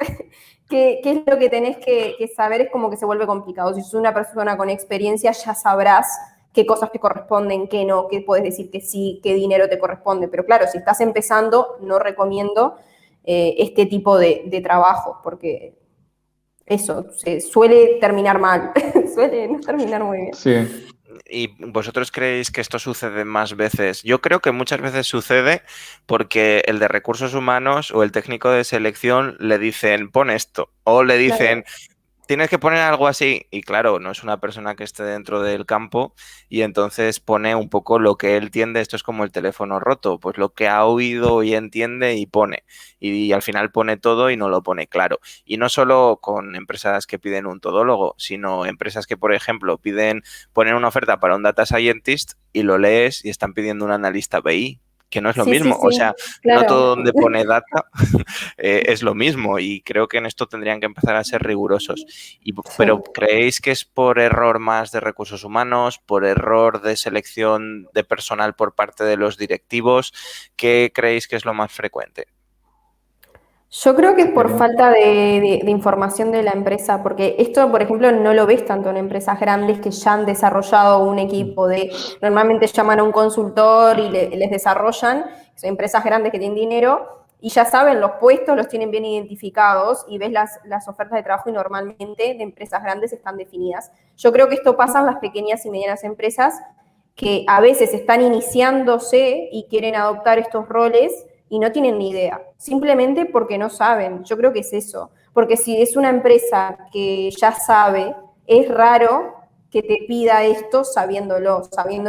qué es lo que tenés que saber es como que se vuelve complicado. Si sos una persona con experiencia ya sabrás qué cosas te corresponden, qué no, qué puedes decir que sí, qué dinero te corresponde. Pero claro, si estás empezando, no recomiendo este tipo de trabajo, porque eso se suele terminar mal, suele no terminar muy bien. Sí. ¿Y vosotros creéis que esto sucede más veces? Yo creo que muchas veces sucede porque el de recursos humanos o el técnico de selección le dicen, pon esto, o le dicen... Claro. Tienes que poner algo así y claro, no es una persona que esté dentro del campo y entonces pone un poco lo que él entiende, esto es como el teléfono roto, pues lo que ha oído y entiende y pone y al final pone todo y no lo pone claro. Y no solo con empresas que piden un todólogo, sino empresas que, por ejemplo, ponen una oferta para un data scientist y lo lees y están pidiendo un analista BI. Que no es lo mismo, sí, o sea, claro. No todo donde pone data es lo mismo y creo que en esto tendrían que empezar a ser rigurosos. Pero ¿creéis que es por error más de recursos humanos, por error de selección de personal por parte de los directivos? ¿Qué creéis que es lo más frecuente? Yo creo que es por falta de información de la empresa, porque esto, por ejemplo, no lo ves tanto en empresas grandes que ya han desarrollado un equipo normalmente llaman a un consultor y les desarrollan, son empresas grandes que tienen dinero y ya saben los puestos, los tienen bien identificados y ves las ofertas de trabajo y normalmente de empresas grandes están definidas. Yo creo que esto pasa en las pequeñas y medianas empresas que a veces están iniciándose y quieren adoptar estos roles y no tienen ni idea, simplemente porque no saben. Yo creo que es eso, porque si es una empresa que ya sabe, es raro que te pida esto sabiendo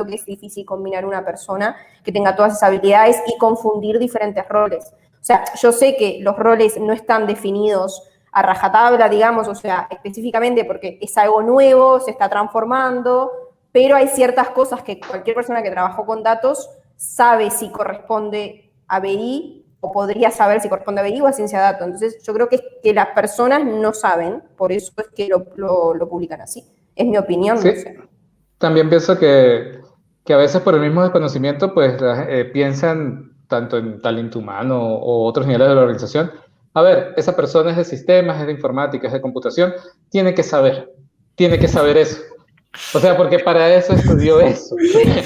que es difícil combinar una persona que tenga todas esas habilidades y confundir diferentes roles. O sea, yo sé que los roles no están definidos a rajatabla, digamos, o sea, específicamente porque es algo nuevo, se está transformando, pero hay ciertas cosas que cualquier persona que trabajó con datos sabe si corresponde a BI o podría saber si corresponde a BI o a ciencia de datos. Entonces, yo creo que las personas no saben, por eso es que lo publican así. Es mi opinión, Sí. No sé. También pienso que a veces por el mismo desconocimiento, pues piensan tanto en talento humano o otros niveles de la organización. A ver, esa persona es de sistemas, es de informática, es de computación, tiene que saber eso. O sea, porque para eso estudió eso.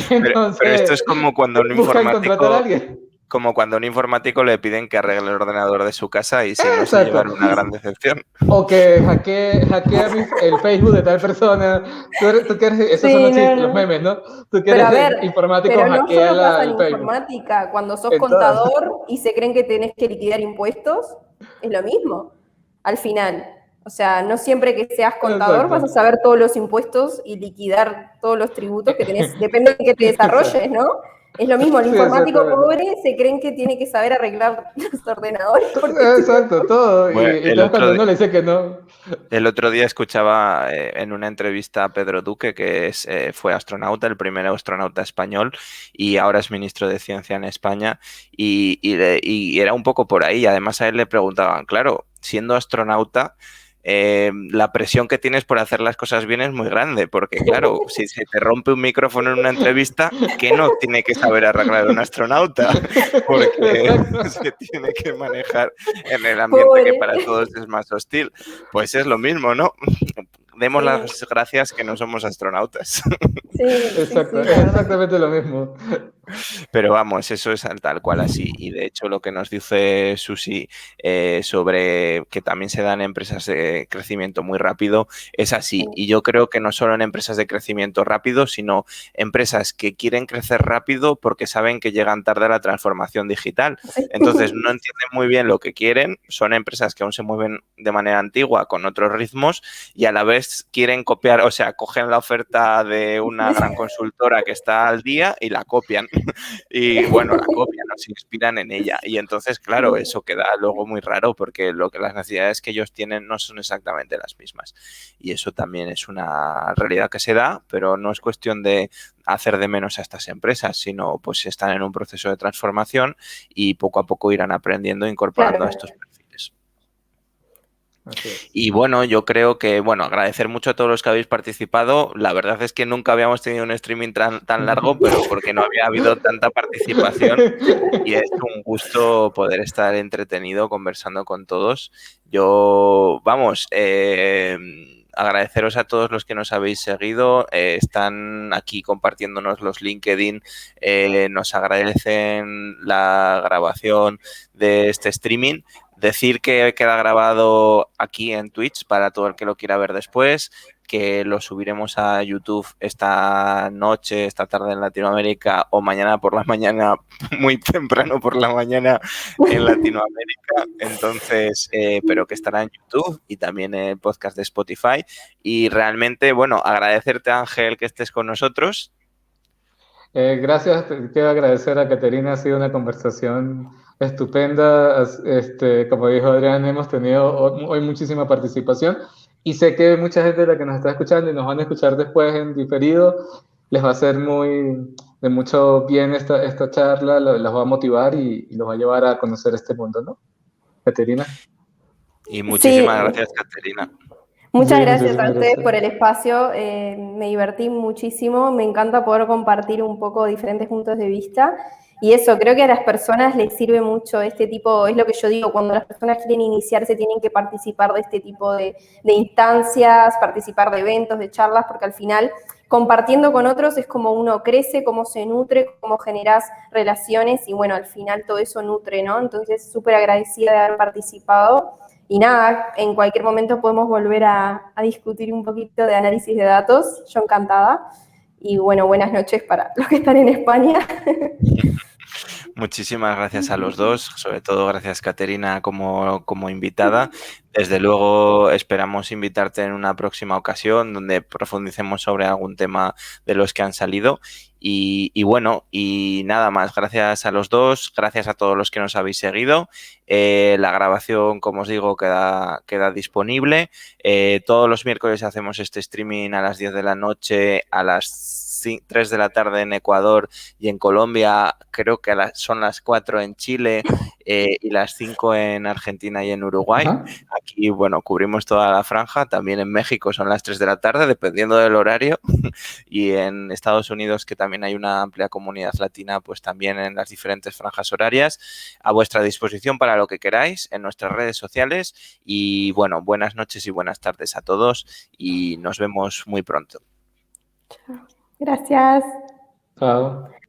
Entonces, pero esto es como cuando un informático... contratar a alguien. como cuando a un informático le piden que arregle el ordenador de su casa y si no se Exacto. llevan una gran decepción. O que hackea el Facebook de tal persona. Tú que eres, esos Sí, son los no, chistes, no. los memes, ¿no? Tú que Pero a eres ver, informático, pero no hackea solo pasa en el Facebook. informática. Cuando sos En todas. contador y se creen que tenés que liquidar impuestos, es lo mismo, al final. O sea, no siempre que seas contador vas a Exacto. saber todos los impuestos y liquidar todos los tributos que tenés. Depende de qué te desarrolles, ¿no? Es lo mismo, el Sí, informático exactamente. pobre se creen que tiene que saber arreglar los ordenadores porque si Exacto, no, todo. Bueno, Y entonces cuando uno le dice que no. el otro día escuchaba en una entrevista a Pedro Duque, que fue astronauta, el primer astronauta español, y ahora es ministro de Ciencia en España, y era un poco por ahí. Además a él le preguntaban, claro, siendo astronauta, la presión que tienes por hacer las cosas bien es muy grande, porque claro, si se te rompe un micrófono en una entrevista, ¿qué no tiene que saber arreglar un astronauta? Porque Exacto. se tiene que manejar en el ambiente que pobre. para todos es más hostil. Pues es lo mismo, ¿no? Demos Sí, las gracias que no somos astronautas. sí, Exacto, sí, es la verdad que exactamente lo mismo. Pero vamos, eso es tal cual así. Y de hecho lo que nos dice Susi sobre que también se dan empresas de crecimiento muy rápido es así. sí. Y yo creo que no solo en empresas de crecimiento rápido, sino empresas que quieren crecer rápido porque saben que llegan tarde a la transformación digital. Sí. Entonces no entienden muy bien lo que quieren. Son empresas que aún se mueven de manera antigua con otros ritmos y a la vez quieren copiar, o sea, cogen la oferta de una gran consultora que está al día y la copian. Y bueno, la copian, ¿no? Se inspiran en ella. Y entonces, claro, eso queda luego muy raro porque las necesidades que ellos tienen no son exactamente las mismas. Y eso también es una realidad que se da, pero no es cuestión de hacer de menos a estas empresas, sino pues están en un proceso de transformación y poco a poco irán aprendiendo e incorporando Claro. a estos perfiles. Así es. Y bueno, yo creo que, bueno, agradecer mucho a todos los que habéis participado. La verdad es que nunca habíamos tenido un streaming tan largo, pero porque no había habido tanta participación y es un gusto poder estar entretenido conversando con todos. Yo, vamos, agradeceros a todos los que nos habéis seguido, están aquí compartiéndonos los LinkedIn, nos agradecen la grabación de este streaming. Decir que queda grabado aquí en Twitch para todo el que lo quiera ver después, que lo subiremos a YouTube esta noche, esta tarde en Latinoamérica o mañana por la mañana, muy temprano por la mañana en Latinoamérica. Entonces, pero que estará en YouTube y también en el podcast de Spotify. Y realmente, bueno, agradecerte, Ángel, que estés con nosotros. Gracias, quiero agradecer a Caterina, ha sido una conversación estupenda. Como dijo Adrián, hemos tenido hoy muchísima participación y sé que mucha gente de la que nos está escuchando y nos van a escuchar después en diferido, les va a hacer de mucho bien esta charla, los va a motivar y los va a llevar a conocer este mundo, ¿no? Caterina. Y Sí, muchísimas gracias, Caterina. muchas Sí, gracias a muchísimas ustedes gracias. por el espacio. Me divertí muchísimo. Me encanta poder compartir un poco diferentes puntos de vista. Y eso, creo que a las personas les sirve mucho este tipo, es lo que yo digo, cuando las personas quieren iniciarse tienen que participar de este tipo de instancias, participar de eventos, de charlas, porque al final compartiendo con otros es como uno crece, cómo se nutre, cómo generas relaciones y bueno, al final todo eso nutre, ¿no? Entonces, súper agradecida de haber participado. Y nada, en cualquier momento podemos volver a discutir un poquito de análisis de datos, yo encantada. Y bueno, buenas noches para los que están en España. Muchísimas gracias a los dos, sobre todo gracias Caterina como invitada. Desde luego esperamos invitarte en una próxima ocasión donde profundicemos sobre algún tema de los que han salido. Y bueno, y nada más, gracias a los dos, gracias a todos los que nos habéis seguido. La grabación, como os digo, queda disponible. Todos los miércoles hacemos este streaming a las 10 de la noche, a las 3 de la tarde en Ecuador y en Colombia creo que son las 4 en Chile y las 5 en Argentina y en Uruguay. Ajá. Aquí, bueno, cubrimos toda la franja. También en México son las 3 de la tarde, dependiendo del horario. Y en Estados Unidos, que también hay una amplia comunidad latina, pues también en las diferentes franjas horarias. A vuestra disposición para lo que queráis en nuestras redes sociales. Y bueno, buenas noches y buenas tardes a todos y nos vemos muy pronto. Gracias. Chao.